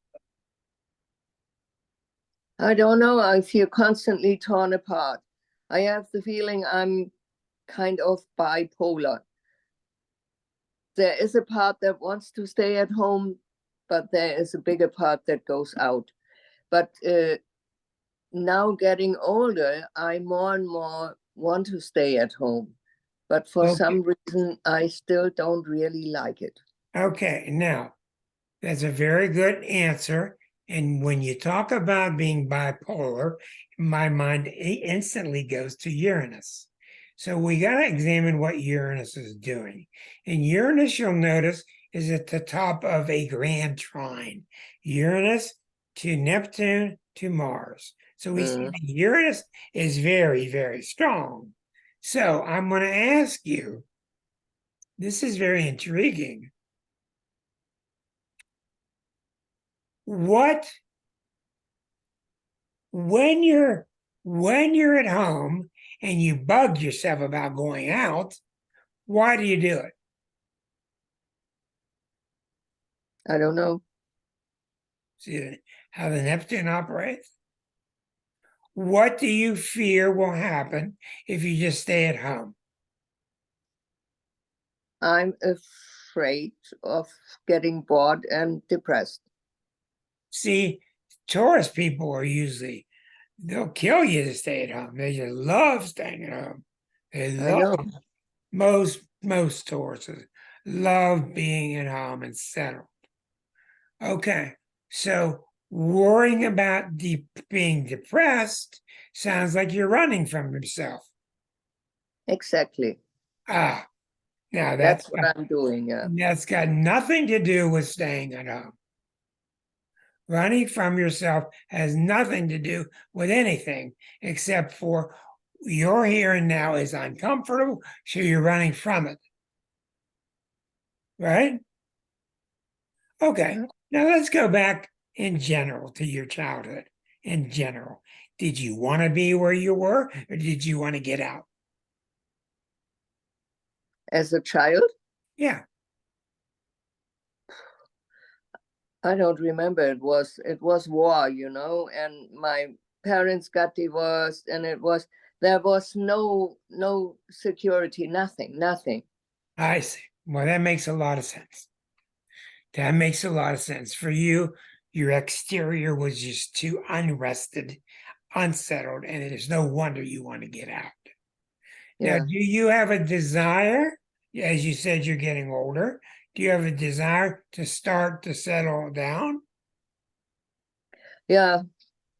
I don't know. I feel constantly torn apart. I have the feeling I'm kind of bipolar. There is a part that wants to stay at home, but there is a bigger part that goes out. But now getting older, I more and more want to stay at home. But for some reason, I still don't really like it. Okay, now that's a very good answer. And when you talk about being bipolar, my mind instantly goes to Uranus. So we got to examine what Uranus is doing. And Uranus, you'll notice, is at the top of a grand trine. Uranus to Neptune to Mars. So we see that Uranus is very, very strong. So I'm going to ask you, this is very intriguing. What when you're at home and you bug yourself about going out, why do you do it? I don't know. See how the Neptune operates? What do you fear will happen if you just stay at home? I'm afraid of getting bored and depressed. See, Taurus people are usually, they'll kill you to stay at home. They just love staying at home. They I love know. most Tauruses love being at home and settled. Okay, so worrying about being depressed sounds like you're running from yourself. Exactly. Ah, now That's what I'm doing. Yeah. that's got nothing to do with staying at home. Running from yourself has nothing to do with anything except for your here and now is uncomfortable, so you're running from it. Right? Okay. Now let's go back in general to your childhood. In general, did you want to be where you were, or did you want to get out? As a child, Yeah. I don't remember. It was war, and my parents got divorced, and there was no security, nothing. I see. Well, that makes a lot of sense. That makes a lot of sense. For you, your exterior was just too unrested, unsettled, and it is no wonder you want to get out. Now, Yeah, do you have a desire? As you said, you're getting older. Do you have a desire to start to settle down? yeah,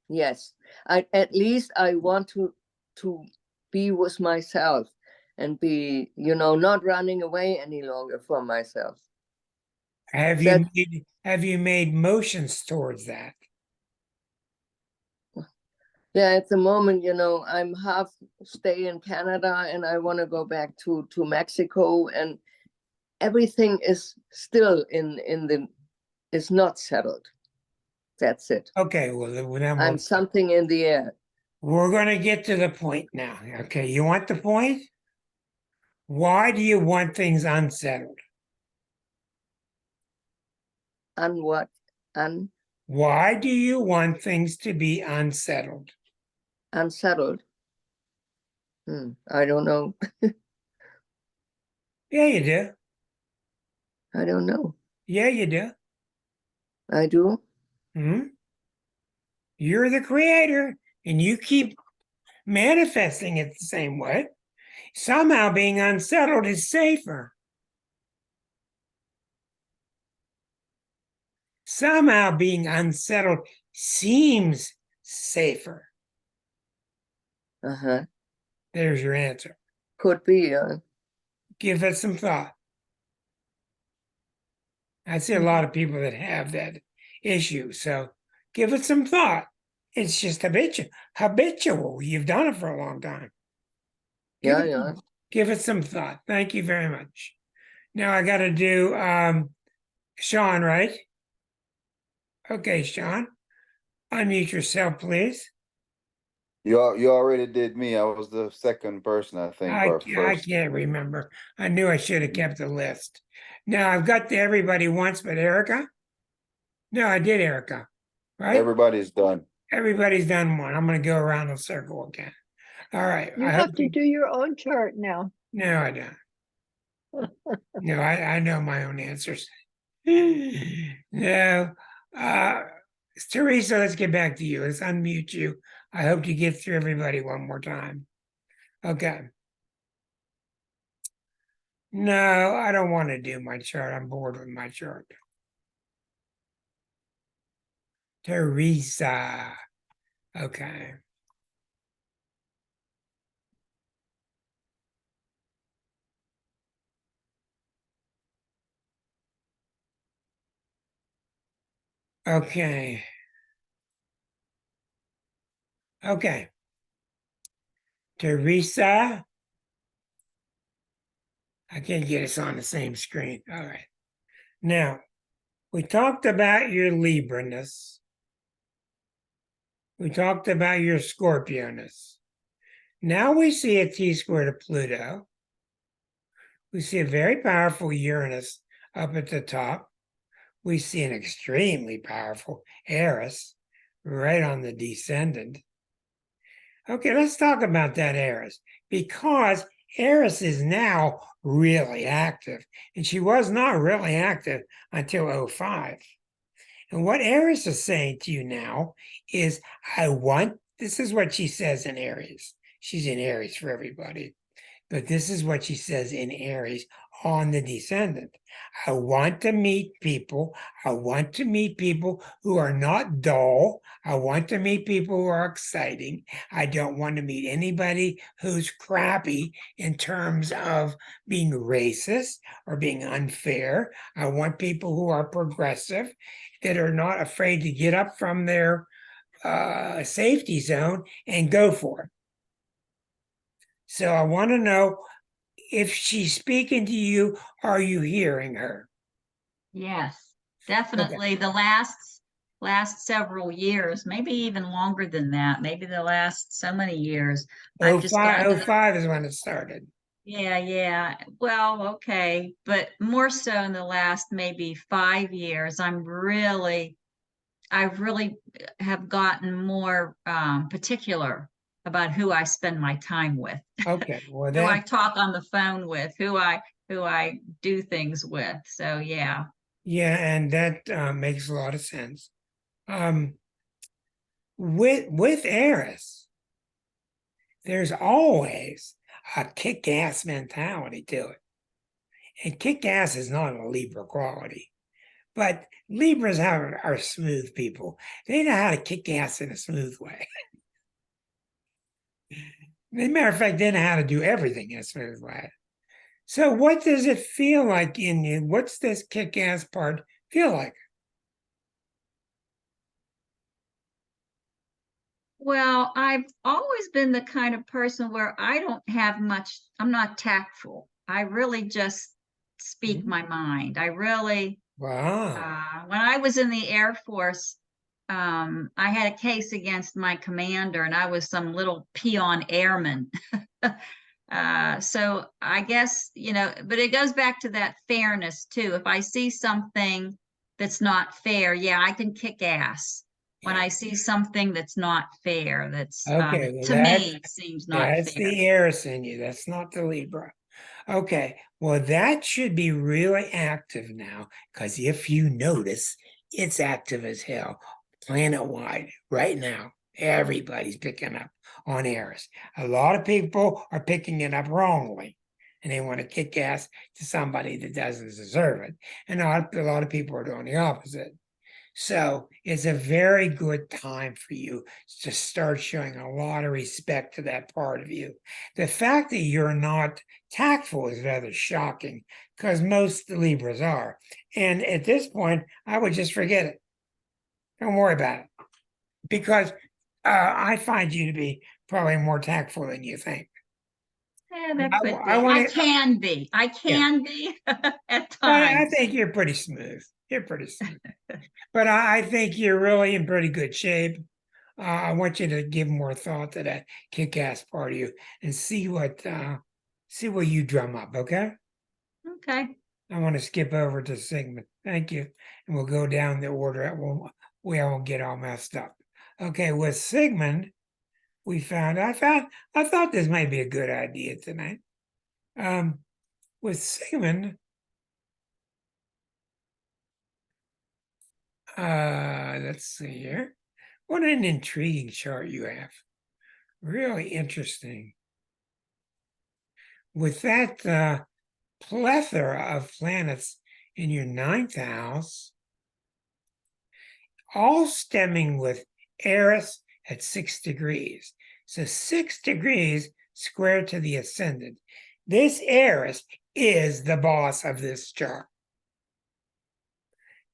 yes. At least I want to be with myself and be, not running away any longer from myself. Have That you made motions towards that? Yeah, at the moment, I'm half stay in Canada and I want to go back to Mexico, and everything is still is not settled. That's it. Okay, well then I'm something in the air. we're going to get to the point now. Okay, you want the point? Why do you want things unsettled? And what? Why do you want things to be unsettled? Unsettled. I don't know. Yeah, you do. I don't know. Yeah, you do. I do. Hmm? You're the creator, and you keep manifesting it the same way. Somehow being unsettled is safer. Somehow being unsettled seems safer. Uh-huh. There's your answer. Could be. Give it some thought. I see a lot of people that have that issue, so give it some thought. It's just habitual. You've done it for a long time. Yeah. Give it some thought. Thank you very much. Now I got to do Sean, right? Okay, Sean, unmute yourself, please. You already did me. I was the second person, I think, or I first. can't remember. I knew I should have kept the list. Now I've got to everybody once, but Erica? No, I did Erica, right? Everybody's done. Everybody's done one. I'm going to go around the circle again. All right. You I have hope to you. do your own chart now. No, I don't. No, I know my own answers. No. Teresa, let's get back to you. Let's unmute you. I hope you get through everybody one more time. Okay. No, I don't want to do my chart. I'm bored with my chart. Teresa. Okay. Okay. Okay. Teresa. I can't get us on the same screen. All right. Now, we talked about your Libra-ness. We talked about your Scorpio-ness. Now we see a T-square to Pluto. We see a very powerful Uranus up at the top. We see an extremely powerful Eris right on the descendant. Okay, let's talk about that Eris, because Eris is now really active, and she was not really active until 2005. And what Eris is saying to you now is, this is what she says in Aries. She's in Aries for everybody. But this is what she says in Aries on the descendant. I want to meet people. I want to meet people who are not dull. I want to meet people who are exciting. I don't want to meet anybody who's crappy in terms of being racist or being unfair. I want people who are progressive, that are not afraid to get up from their safety zone and go for it. So I want to know, if she's speaking to you, are you hearing her? Yes, definitely. The last several years, maybe even longer than that, maybe the last so many years. I've just gotten to 05 is when it started. Yeah. Well, okay. But more so in the last maybe 5 years, I really have gotten more particular about who I spend my time with, Okay, well who I that, talk on the phone with, who I do things with. So yeah. yeah, and that makes a lot of sense. With Eris, there's always a kick-ass mentality to it. And kick-ass is not a Libra quality. But Libras are smooth people. They know how to kick ass in a smooth way. As a matter of fact, they know how to do everything in a smooth way. So what does it feel like in you? What's this kick ass part feel like? Well, I've always been the kind of person where I don't have much, I'm not tactful. I really just speak my mind. I really, Wow. when I was in the Air Force, I had a case against my commander, and I was some little peon airman. So I guess, but it goes back to that fairness too. If I see something that's not fair, yeah, I can kick ass. When Yeah. I see something that's not fair, that's Okay, well, to me seems not that's fair. the Eris in you. That's not the Libra. Okay, well, that should be really active now, because if you notice, it's active as hell, planet-wide, right now. Everybody's picking up on Eris. A lot of people are picking it up wrongly, and they want to kick ass to somebody that doesn't deserve it. And a lot of people are doing the opposite. So it's a very good time for you to start showing a lot of respect to that part of you. The fact that you're not tactful is rather shocking, because most Libras are. And at this point, I would just forget it. Don't worry about it. Because I find you to be probably more tactful than you think. Yeah, that could be. I want I to, can be. I can be at times. I think you're pretty smooth. You're pretty smooth. But I think you're really in pretty good shape. I want you to give more thought to that kick-ass part of you and see what you drum up. Okay. Okay. I want to skip over to Sigmund. Thank you, and we'll go down the order. We won't get all messed up. Okay, with Sigmund, I thought this might be a good idea tonight. With Sigmund, let's see here. What an intriguing chart you have. Really interesting. With that plethora of planets in your ninth house, all stemming with Eris at 6 degrees. So 6 degrees square to the ascendant. This Eris is the boss of this chart.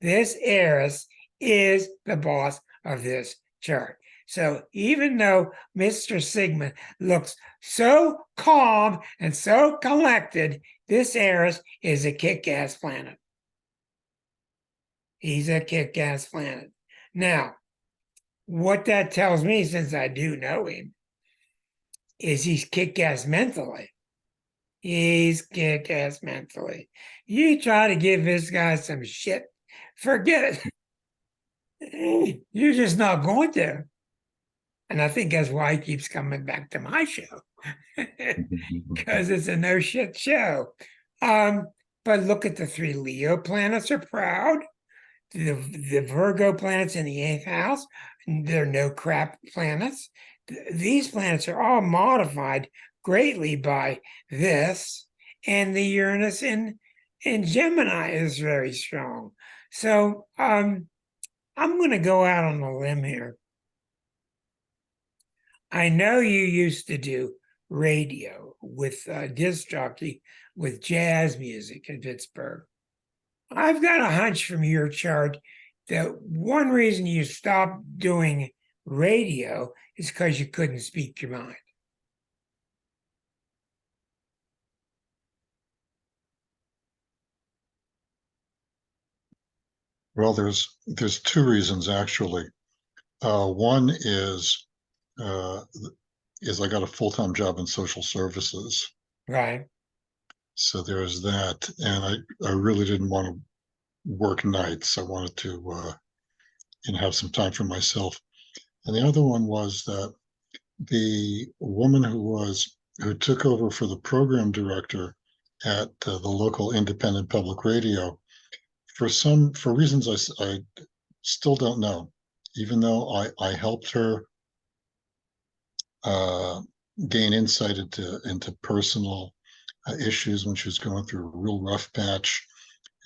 This Eris is the boss of this chart. So even though Mr. Sigmund looks so calm and so collected, this Eris is a kick-ass planet. He's a kick-ass planet. Now, what that tells me, since I do know him, is he's kick-ass mentally. He's kick-ass mentally. You try to give this guy some shit, forget it. You're just not going to. And I think that's why he keeps coming back to my show, because it's a no shit show. But look at the 3 Leo planets are proud. The Virgo planets in the 8th house, they're no crap planets. These planets are all modified greatly by this, and the Uranus in Gemini is very strong. So I'm going to go out on a limb here. I know you used to do radio with disc jockey with jazz music in Pittsburgh. I've got a hunch from your chart that one reason you stopped doing radio is because you couldn't speak your mind. Well, there's 2 reasons actually. One is I got a full-time job in social services. Right. So there's that, and I really didn't want to work nights. I wanted to have some time for myself. And the other one was that the woman who took over for the program director at the local independent public radio, for reasons I still don't know, even though I helped her gain insight into personal issues when she was going through a real rough patch,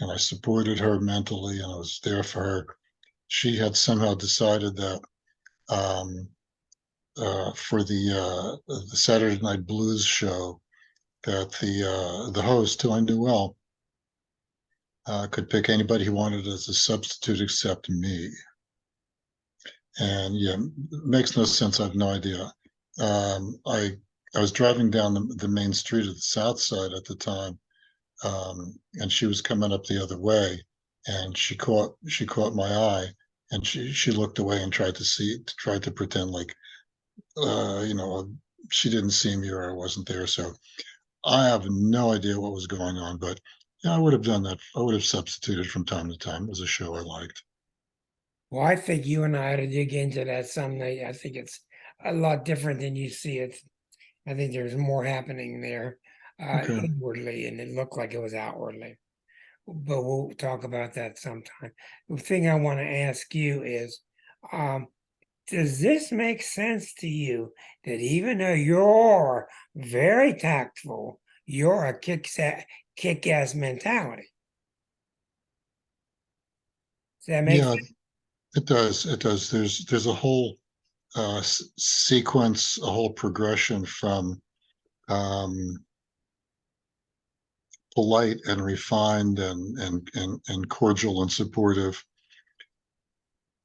and I supported her mentally, and I was there for her. She had somehow decided that for the Saturday Night Blues show, that the host, who I knew well, could pick anybody he wanted as a substitute except me. And yeah, it makes no sense. I have no idea. I was driving down the main street of the South Side at the time, and she was coming up the other way, and she caught my eye, and she looked away and tried to pretend like she didn't see me or I wasn't there. So I have no idea what was going on, but yeah, I would have done that. I would have substituted from time to time. It was a show I liked. Well, I think you and I ought to dig into that someday. I think it's a lot different than you see it. I think there's more happening there Okay. inwardly, and it looked like it was outwardly. But we'll talk about that sometime. The thing I want to ask you is, does this make sense to you that even though you're very tactful, you're a kick-ass mentality? Does that make Yeah, sense? it does. It does. There's a whole sequence, a whole progression from polite and refined and cordial and supportive,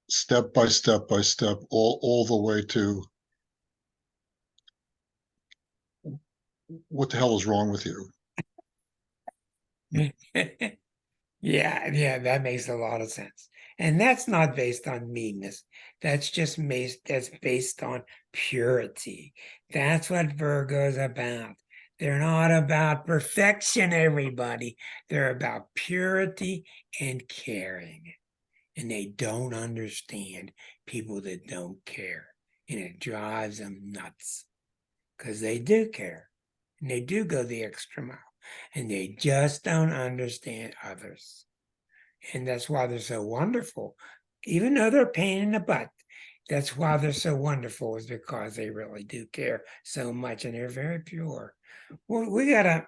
step by step by step, all the way to what the hell is wrong with you? Yeah, that makes a lot of sense. And that's not based on meanness. That's based on purity. That's what Virgo's about. They're not about perfection, everybody. They're about purity and caring. And they don't understand people that don't care. And it drives them nuts because they do care. And they do go the extra mile. And they just don't understand others. And that's why they're so wonderful. Even though they're a pain in the butt, that's why they're so wonderful, is because they really do care so much and they're very pure. Well, we gotta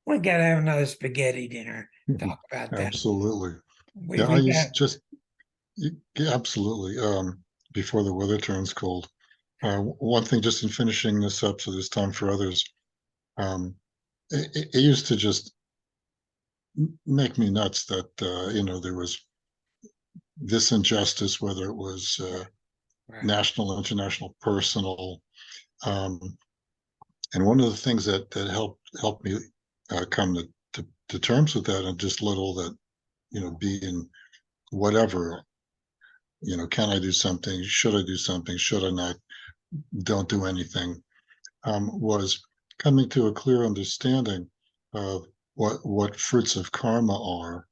have another spaghetti dinner. Talk about that. Absolutely. We, Yeah, I we used got just yeah, absolutely. Before the weather turns cold. One thing, just in finishing this up, so there's time for others. It used to just make me nuts that there was this injustice, whether it was right. national, international, personal. And one of the things that helped me come to terms with that, and just little that, being whatever, can I do something? Should I do something? Should I not? Don't do anything. Was coming to a clear understanding of what fruits of karma are,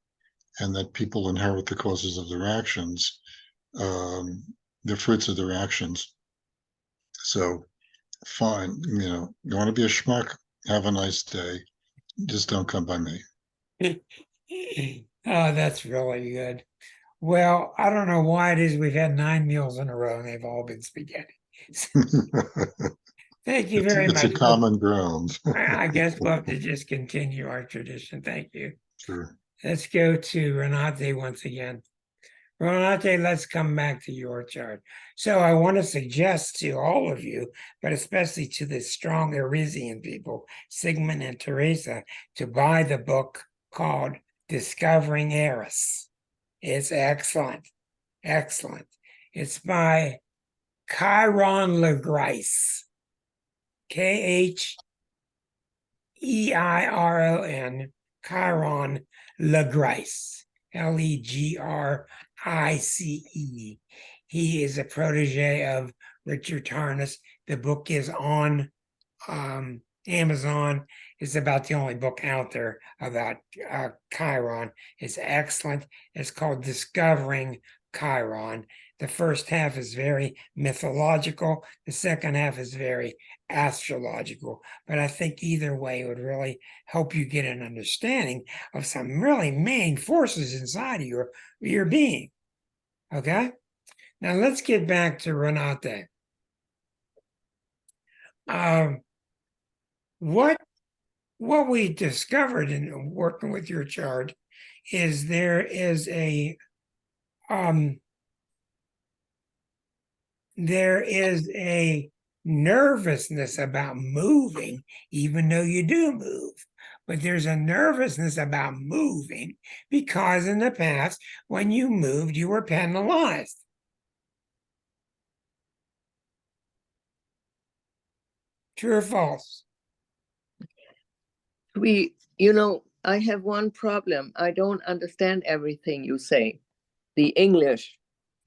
and that people inherit the causes of their actions, the fruits of their actions. So fine, you want to be a schmuck, have a nice day. Just don't come by me. Oh, that's really good. Well, I don't know why it is we've had 9 meals in a row and they've all been spaghetti. Thank you very It's a much. common ground. I guess we'll have to just continue our tradition. Thank you. Sure. Let's go to Renate once again. Renate, let's come back to your chart. So I want to suggest to all of you, but especially to the strong Arisian people, Sigmund and Teresa, to buy the book called Discovering Eris. It's excellent. Excellent. It's by Chiron Legreis. Kheiron, Chiron Legreis. Legrice. He is a protege of Richard Tarnas. The book is on Amazon. It's about the only book out there about Chiron. It's excellent. It's called Discovering Chiron. The first half is very mythological. The second half is very astrological. But I think either way would really help you get an understanding of some really main forces inside of your being. Okay? Now let's get back to Renate. what we discovered in working with your chart is there is a nervousness about moving, even though you do move. But there's a nervousness about moving because in the past, when you moved, you were penalized. True or false? I have one problem. I don't understand everything you say. The English.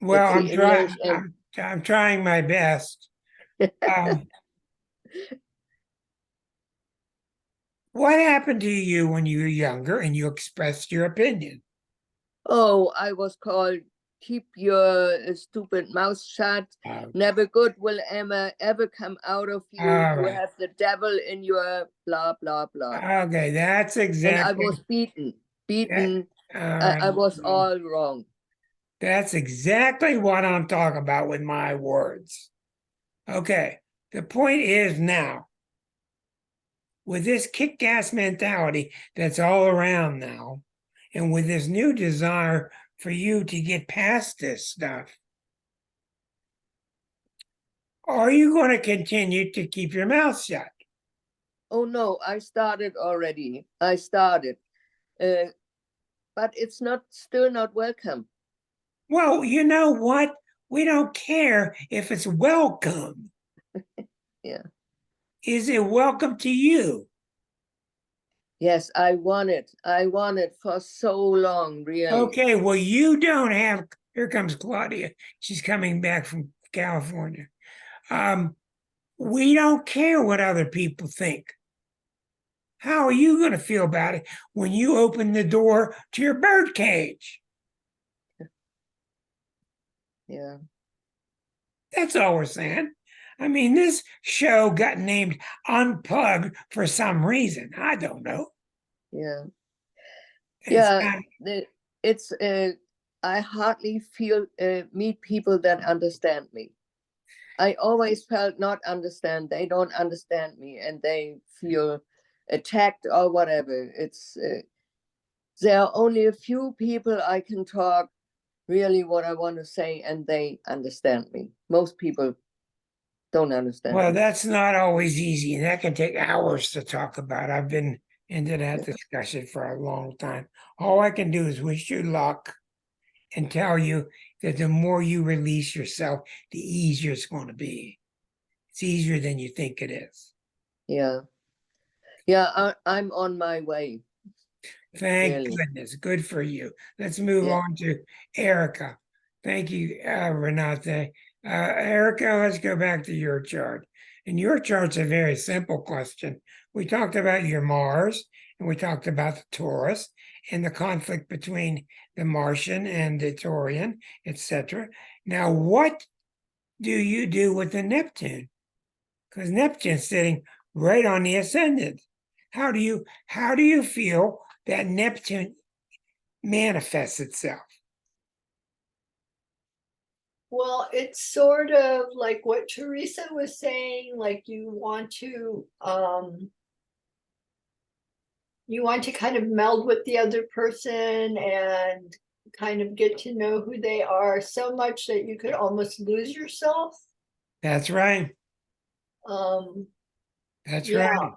Well, It's I'm the trying. English and I'm trying my best. What happened to you when you were younger and you expressed your opinion? oh, I was called keep your stupid mouth shut. Never good will ever come out of you. All You right. have the devil in your blah blah blah. Okay, that's And I exactly. was beaten. All I right. was all wrong. That's exactly what I'm talking about with my words. Okay, the point is now, with this kick-ass mentality that's all around now, and with this new desire for you to get past this stuff, are you going to continue to keep your mouth shut? Oh no, I started already. I started. But it's still not welcome. Well, you know what? We don't care if it's welcome. Yeah. Is it welcome to you? Yes, I want it. I want it for so long, really. Okay, well, you don't have. Here comes Claudia. She's coming back from California. We don't care what other people think. How are you going to feel about it when you open the door to your bird cage? Yeah. That's all we're saying. I mean, this show got named Unplugged for some reason. I don't know. Yeah. It's It's I hardly feel meet people that understand me. I always felt not understand. They don't understand me, and they feel attacked or whatever. It's there are only a few people I can talk really what I want to say, and they understand me. Most people don't understand. Well, me. that's not always easy, and that can take hours to talk about. I've been into that discussion for a long time. All I can do is wish you luck and tell you that the more you release yourself, the easier it's going to be. It's easier than you think it is. Yeah. I'm on my way. Thank Really. goodness. Good for you. Let's move Yeah. on to Erica. Thank you, Renate. Erica, let's go back to your chart. And your chart's a very simple question. We talked about your Mars, and we talked about the Taurus, and the conflict between the Martian and the Taurian, etc. Now, what do you do with the Neptune? Because Neptune's sitting right on the ascendant. How do you feel that Neptune manifests itself? Well, it's sort of like what Teresa was saying, like you want to kind of meld with the other person and kind of get to know who they are so much that you could almost lose yourself. That's right. That's Yeah. right.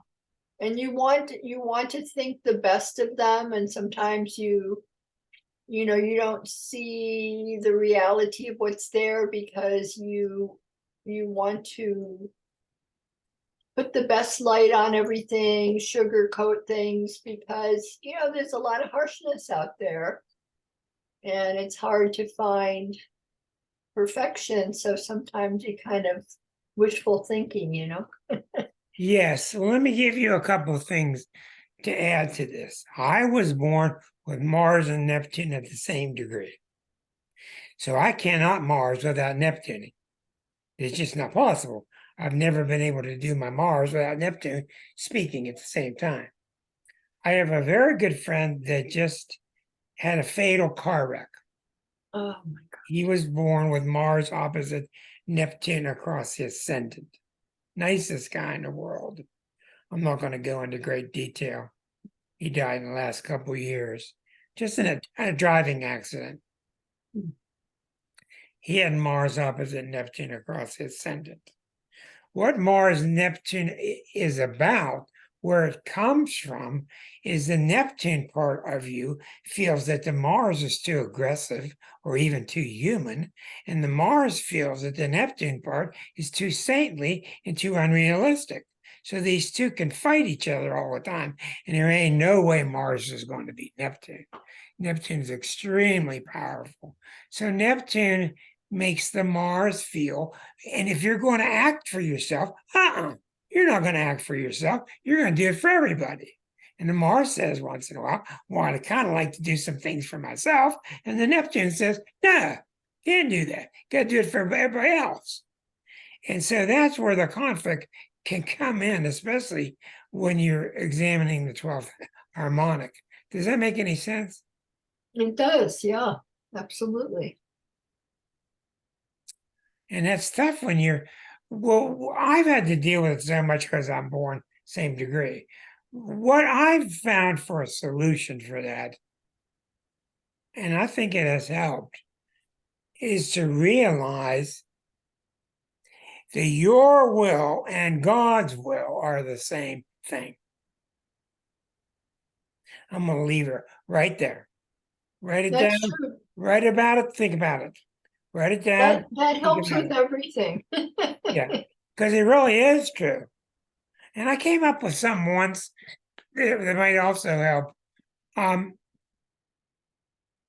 And you want to think the best of them, and sometimes you don't see the reality of what's there because you want to put the best light on everything, sugarcoat things, because there's a lot of harshness out there and it's hard to find perfection. So sometimes you kind of wishful thinking. Yes. Well, let me give you a couple of things to add to this. I was born with Mars and Neptune at the same degree. So I cannot Mars without Neptune. It's just not possible. I've never been able to do my Mars without Neptune speaking at the same time. I have a very good friend that just had a fatal car wreck. Oh my God. He was born with Mars opposite Neptune across the ascendant. Nicest guy in the world. I'm not going to go into great detail. He died in the last couple of years, just in a driving accident. He had Mars opposite Neptune across his ascendant. What Mars Neptune is about, where it comes from, is the Neptune part of you feels that the Mars is too aggressive or even too human, and the Mars feels that the Neptune part is too saintly and too unrealistic. So these two can fight each other all the time, and there ain't no way Mars is going to beat Neptune. Neptune is extremely powerful. So Neptune makes the Mars feel, and if you're going to act for yourself, you're not going to act for yourself. You're going to do it for everybody. And the Mars says once in a while, well, I kind of like to do some things for myself. And the Neptune says, no, can't do that. Got to do it for everybody else. And so that's where the conflict can come in, especially when you're examining the 12th harmonic. Does that make any sense? It does, yeah, absolutely. And that's tough when you're, well, I've had to deal with it so much because I'm born same degree. What I've found for a solution for that, and I think it has helped, is to realize that your will and God's will are the same thing. I'm going to leave it right there. Write it That's down. true. Write about it. Think about it. Write it down. That helps about with it. everything. Yeah, because it really is true. And I came up with something once that might also help.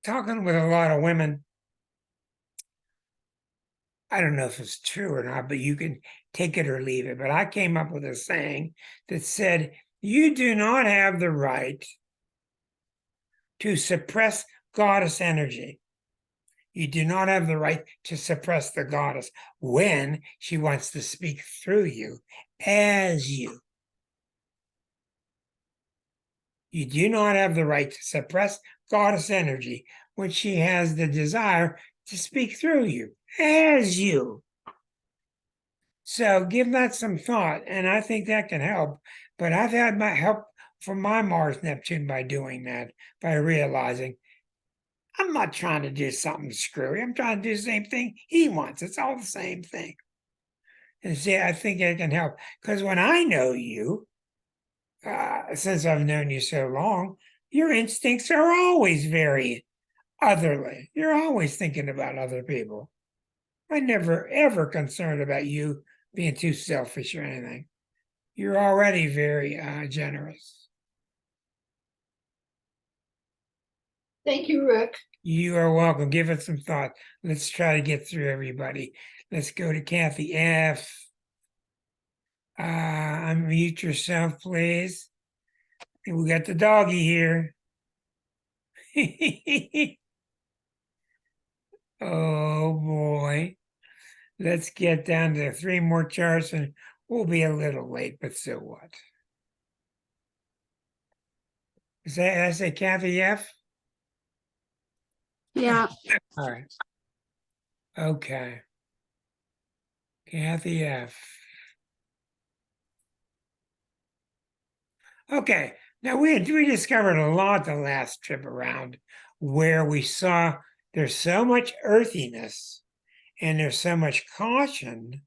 Talking with a lot of women, I don't know if it's true or not, but you can take it or leave it. But I came up with a saying that said, you do not have the right to suppress goddess energy. You do not have the right to suppress the goddess when she wants to speak through you as you. You do not have the right to suppress goddess energy when she has the desire to speak through you as you. So give that some thought, and I think that can help. But I've had my help from my Mars Neptune by doing that, by realizing I'm not trying to do something screwy. I'm trying to do the same thing he wants. It's all the same thing. And see, I think it can help. Because when I know you, since I've known you so long, your instincts are always very otherly. You're always thinking about other people. I'm never, ever concerned about you being too selfish or anything. You're already very generous. Thank you, Rick. You are welcome. Give it some thought. Let's try to get through everybody. Let's go to Kathy F. Unmute yourself, please. And we got the doggy here. Oh boy. Let's get down to 3 more charts and we'll be a little late, but so what? Is that, I say Kathy F? Yeah. All right. Okay. Kathy F. Okay. Now we discovered a lot the last trip around where we saw there's so much earthiness and there's so much caution,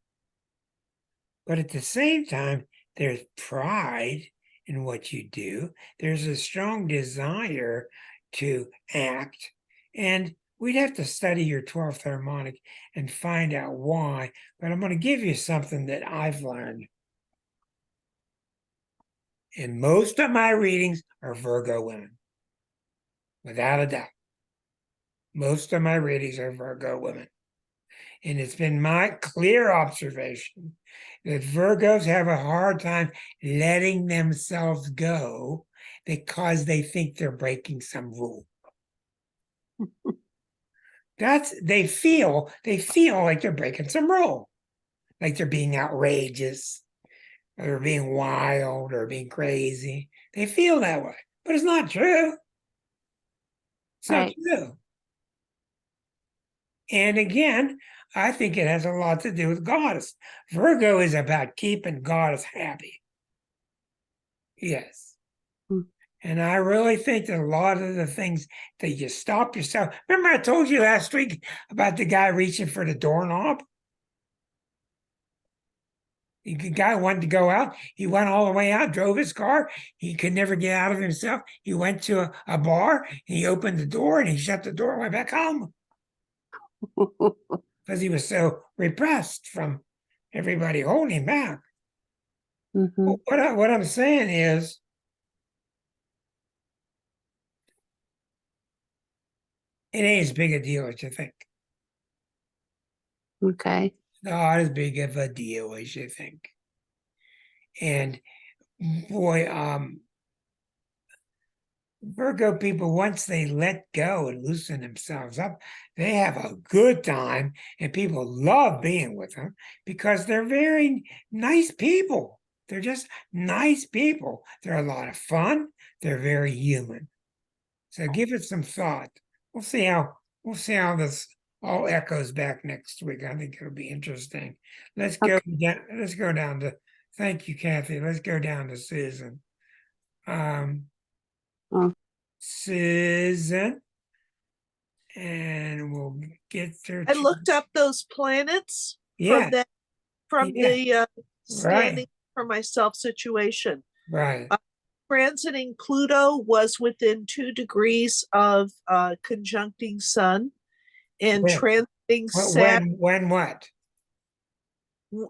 but at the same time, there's pride in what you do. There's a strong desire to act, and we'd have to study your 12th harmonic and find out why, but I'm going to give you something that I've learned. And most of my readings are Virgo women, without a doubt. Most of my readings are Virgo women. And it's been my clear observation that Virgos have a hard time letting themselves go because they think they're breaking some rule. They feel like they're breaking some rule, like they're being outrageous, or they're being wild, or being crazy. They feel that way, but it's not true. It's not true. And again, I think it has a lot to do with goddess. Virgo is about keeping goddess happy. Yes. Hmm. And I really think that a lot of the things that you stop yourself. Remember, I told you last week about the guy reaching for the doorknob? The guy wanted to go out. He went all the way out, drove his car. He could never get out of himself. He went to a bar, and he opened the door, and he shut the door and went back home because he was so repressed from everybody holding him back. Mhm. What I'm saying is, it ain't as big a deal as you think. Okay. Not as big of a deal as you think. And boy, Virgo people, once they let go and loosen themselves up, they have a good time, and people love being with them because they're very nice people. They're just nice people. They're a lot of fun. They're very human. So give it some thought. We'll see how this all echoes back next week. I think it'll be interesting. Let's go down. Let's go down to. Thank you, Kathy. Let's go down to Susan. Oh. Susan, and we'll get there. I looked up those planets Yeah, from yeah. the standing Right, for myself situation. right. Transiting Pluto was within 2 degrees of conjuncting Sun, and When? transiting Saturn. When what?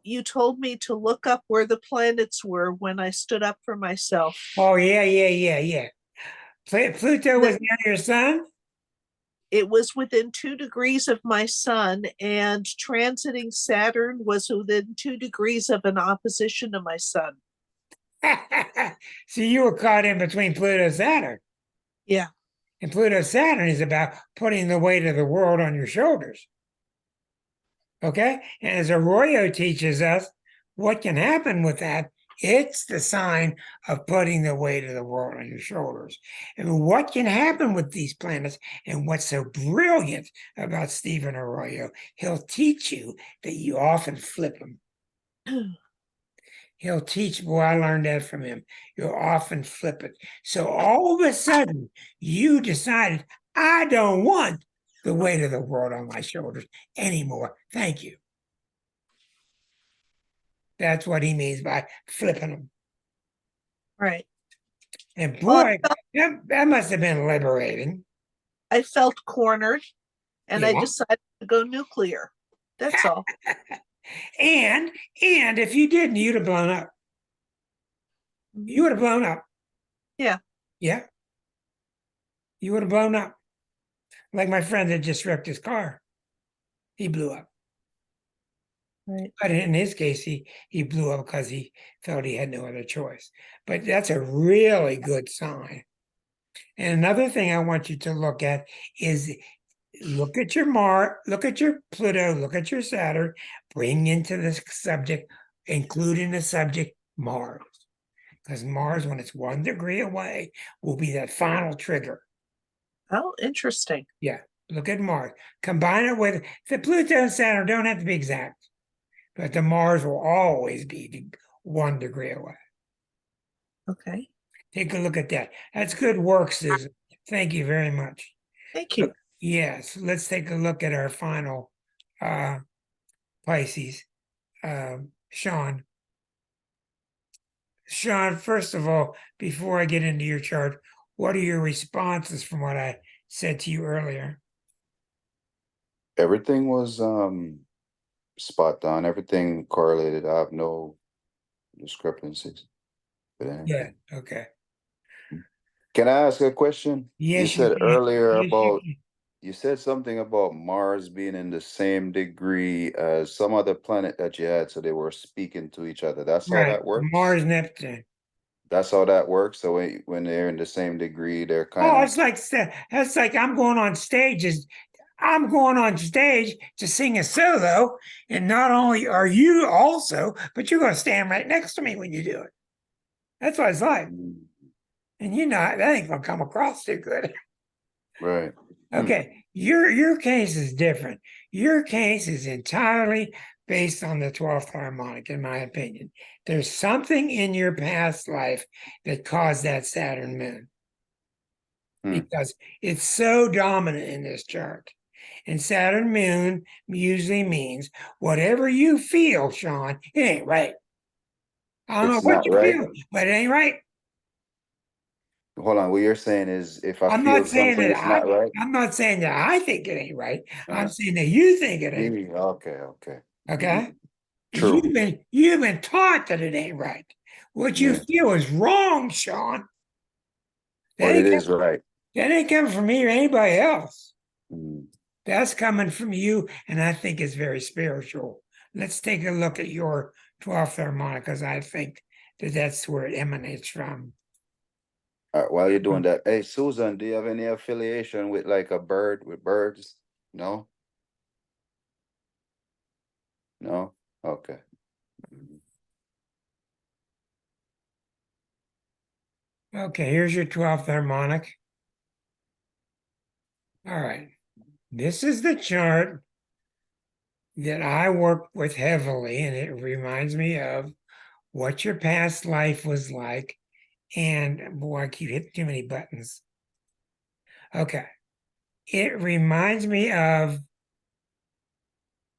You told me to look up where the planets were when I stood up for myself. Oh, yeah. Pluto was near your sun? It was within 2 degrees of my sun, and transiting Saturn was within 2 degrees of an opposition to my sun. So you were caught in between Pluto and Saturn. Yeah. And Pluto Saturn is about putting the weight of the world on your shoulders. Okay? And as Arroyo teaches us, what can happen with that? It's the sign of putting the weight of the world on your shoulders. And what can happen with these planets, and what's so brilliant about Stephen Arroyo, he'll teach you that you often flip them. He'll teach, boy, I learned that from him. You'll often flip it. So all of a sudden, you decided, I don't want the weight of the world on my shoulders anymore. Thank you. That's what he means by flipping them. Right. And Well, boy, that must have been liberating. I felt cornered, and I Yeah. decided to go nuclear. That's all. And if you didn't, you'd have blown up. You would have blown up. Yeah. Yeah. You would have blown up. Like my friend that just wrecked his car. He blew up. Right. But in his case, he blew up because he felt he had no other choice. But that's a really good sign. And another thing I want you to look at is look at your look at your Pluto, look at your Saturn, bring into this subject, including the subject Mars. Because Mars, when it's 1 degree away, will be that final trigger. Oh, interesting. Yeah, look at Mars. Combine it with the Pluto and Saturn don't have to be exact, but the Mars will always be 1 degree away. Okay. Take a look at that. That's good work, Susan. Thank you very much. Thank you. Yes, let's take a look at our final Pisces. Sean. Sean, first of all, before I get into your chart, what are your responses from what I said to you earlier? Everything was spot on. Everything correlated. I have no discrepancies with anything. Yeah, okay. Can I ask a question? You Yes, said can. earlier Yes, you about can. you said something about Mars being in the same degree as some other planet that you had, so they were speaking to each other. That's how Right, that works. Mars, Neptune. That's how that works. So when they're in the same degree, they're kind Oh, of it's like I'm going on stages. I'm going on stage to sing a solo, and not only are you also, but you're going to stand right next to me when you do it. That's what it's like. And you know that ain't gonna come across too good. right. Okay, your case is different. Your case is entirely based on the 12th harmonic, in my opinion. There's something in your past life that caused that Saturn moon. Because it's so dominant in this chart. And Saturn moon usually means whatever you feel, Sean, it ain't right. I don't know It's what not you right. feel, but it ain't right. Hold on. What you're saying is if I I'm feel not saying something, that it's not right. I'm not saying that I think it ain't right. I'm Uh, saying that you think it ain't. okay, okay. Okay. True. You've been taught that it ain't right. What you Yeah. feel is wrong, Sean. But it is right. That ain't coming from me or anybody else. Mm. That's coming from you, and I think it's very spiritual. Let's take a look at your 12th harmonic, because I think that that's where it emanates from. All right, while you're doing that, hey Susan, do you have any affiliation with like a bird with birds? No? No? Okay. Okay, here's your 12th harmonic. All right. This is the chart that I work with heavily, and it reminds me of what your past life was like. And boy, I keep hitting too many buttons. Okay. It reminds me of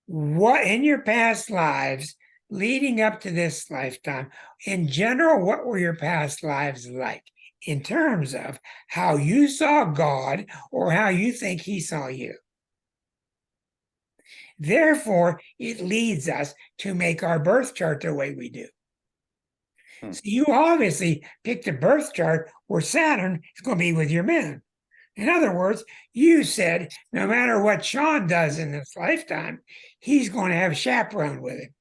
what in your past lives leading up to this lifetime, in general, what were your past lives like in terms of how you saw God or how you think he saw you? Therefore, it leads us to make our birth chart the way we do. So you obviously picked a birth chart where Saturn is going to be with your moon. In other words, you said no matter what Sean does in this lifetime, he's going to have a chaperone with him.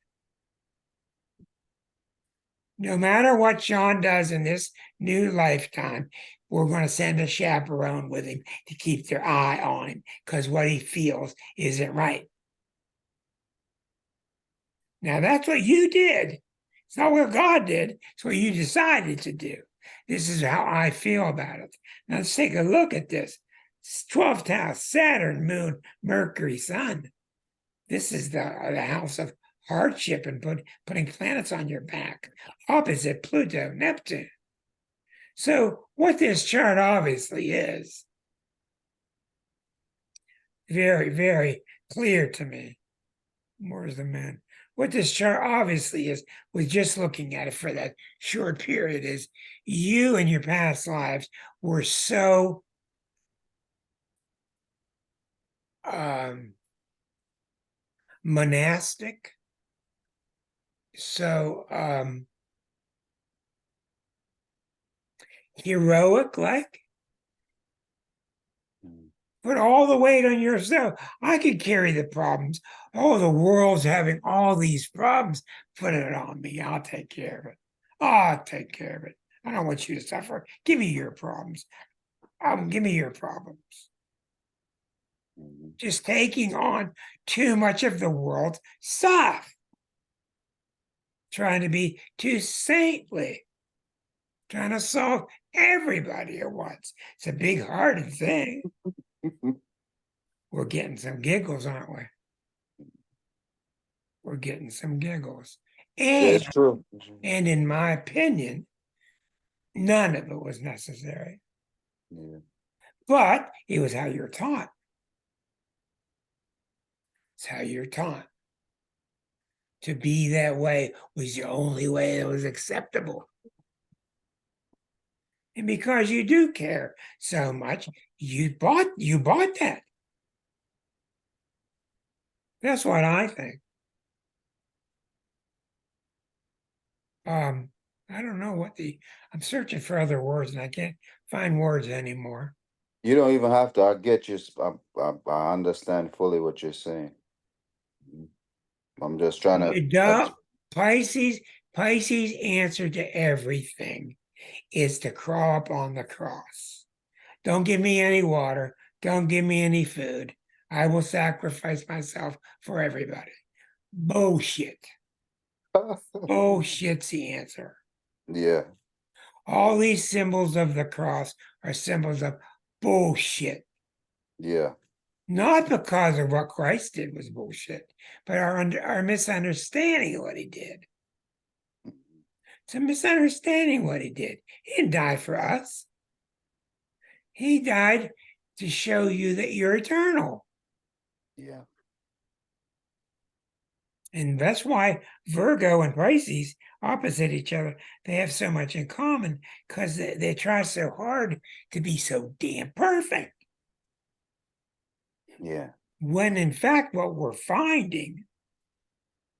No matter what Sean does in this new lifetime, we're going to send a chaperone with him to keep their eye on him because what he feels isn't right. Now, that's what you did. It's not what God did. It's what you decided to do. This is how I feel about it. Now, let's take a look at this. 12th house, Saturn, Moon, Mercury, Sun. This is the house of hardship and putting planets on your back. Opposite Pluto, Neptune. So what this chart obviously is, very, very clear to me. Where's the man? What this chart obviously is, with just looking at it for that short period, is you in your past lives were so monastic, so heroic, like put all the weight on yourself. I could carry the problems. Oh, the world's having all these problems. Put it on me. I'll take care of it. I'll take care of it. I don't want you to suffer. Give me your problems. Give me your problems. Just taking on too much of the world's stuff. Trying to be too saintly. Trying to solve everybody at once. It's a big hearted thing. We're getting some giggles, aren't we? We're getting some giggles. And, It's true. and in my opinion, none of it was necessary. Yeah. But it was how you're taught. It's how you're taught. To be that way was the only way that was acceptable. And because you do care so much, you bought that. That's what I think. I don't know I'm searching for other words and I can't find words anymore. You don't even have to. I get you. I understand fully what you're saying. I'm just trying to. Pisces answer to everything is to crawl up on the cross. Don't give me any water. Don't give me any food. I will sacrifice myself for everybody. Bullshit. Bullshit's the answer. Yeah. All these symbols of the cross are symbols of bullshit. Yeah. Not because of what Christ did was bullshit, but our misunderstanding of what he did. It's a misunderstanding what he did. He didn't die for us. He died to show you that you're eternal. Yeah. And that's why Virgo and Pisces opposite each other, they have so much in common because they try so hard to be so damn perfect. Yeah. When in fact, what we're finding,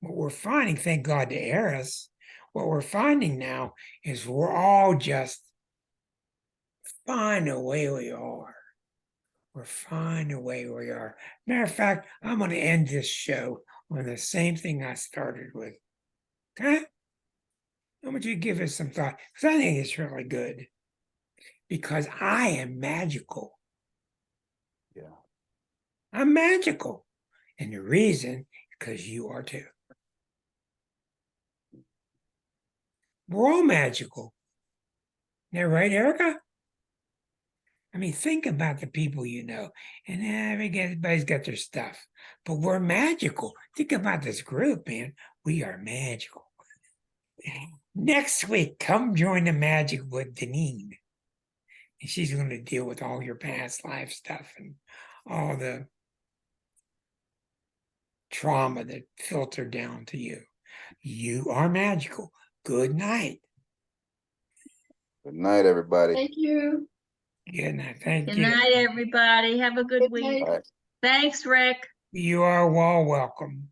thank God to Eris, what we're finding now is we're all just fine the way we are. We're fine the way we are. Matter of fact, I'm going to end this show on the same thing I started with. Okay? I want you to give it some thought because I think it's really good. Because I am magical. Yeah. I'm magical. And the reason is because you are too. We're all magical. Isn't that right, Erica? I mean, think about the people you know. And everybody's got their stuff. But we're magical. Think about this group, man. We are magical. Next week, come join the magic with Deneen. And she's going to deal with all your past life stuff and all the trauma that filtered down to you. You are magical. Good night. Good night, everybody. Thank you. Good night. Thank Good you. night, everybody. Have a good Good week. night. Bye. Thanks, Rick. You are all welcome.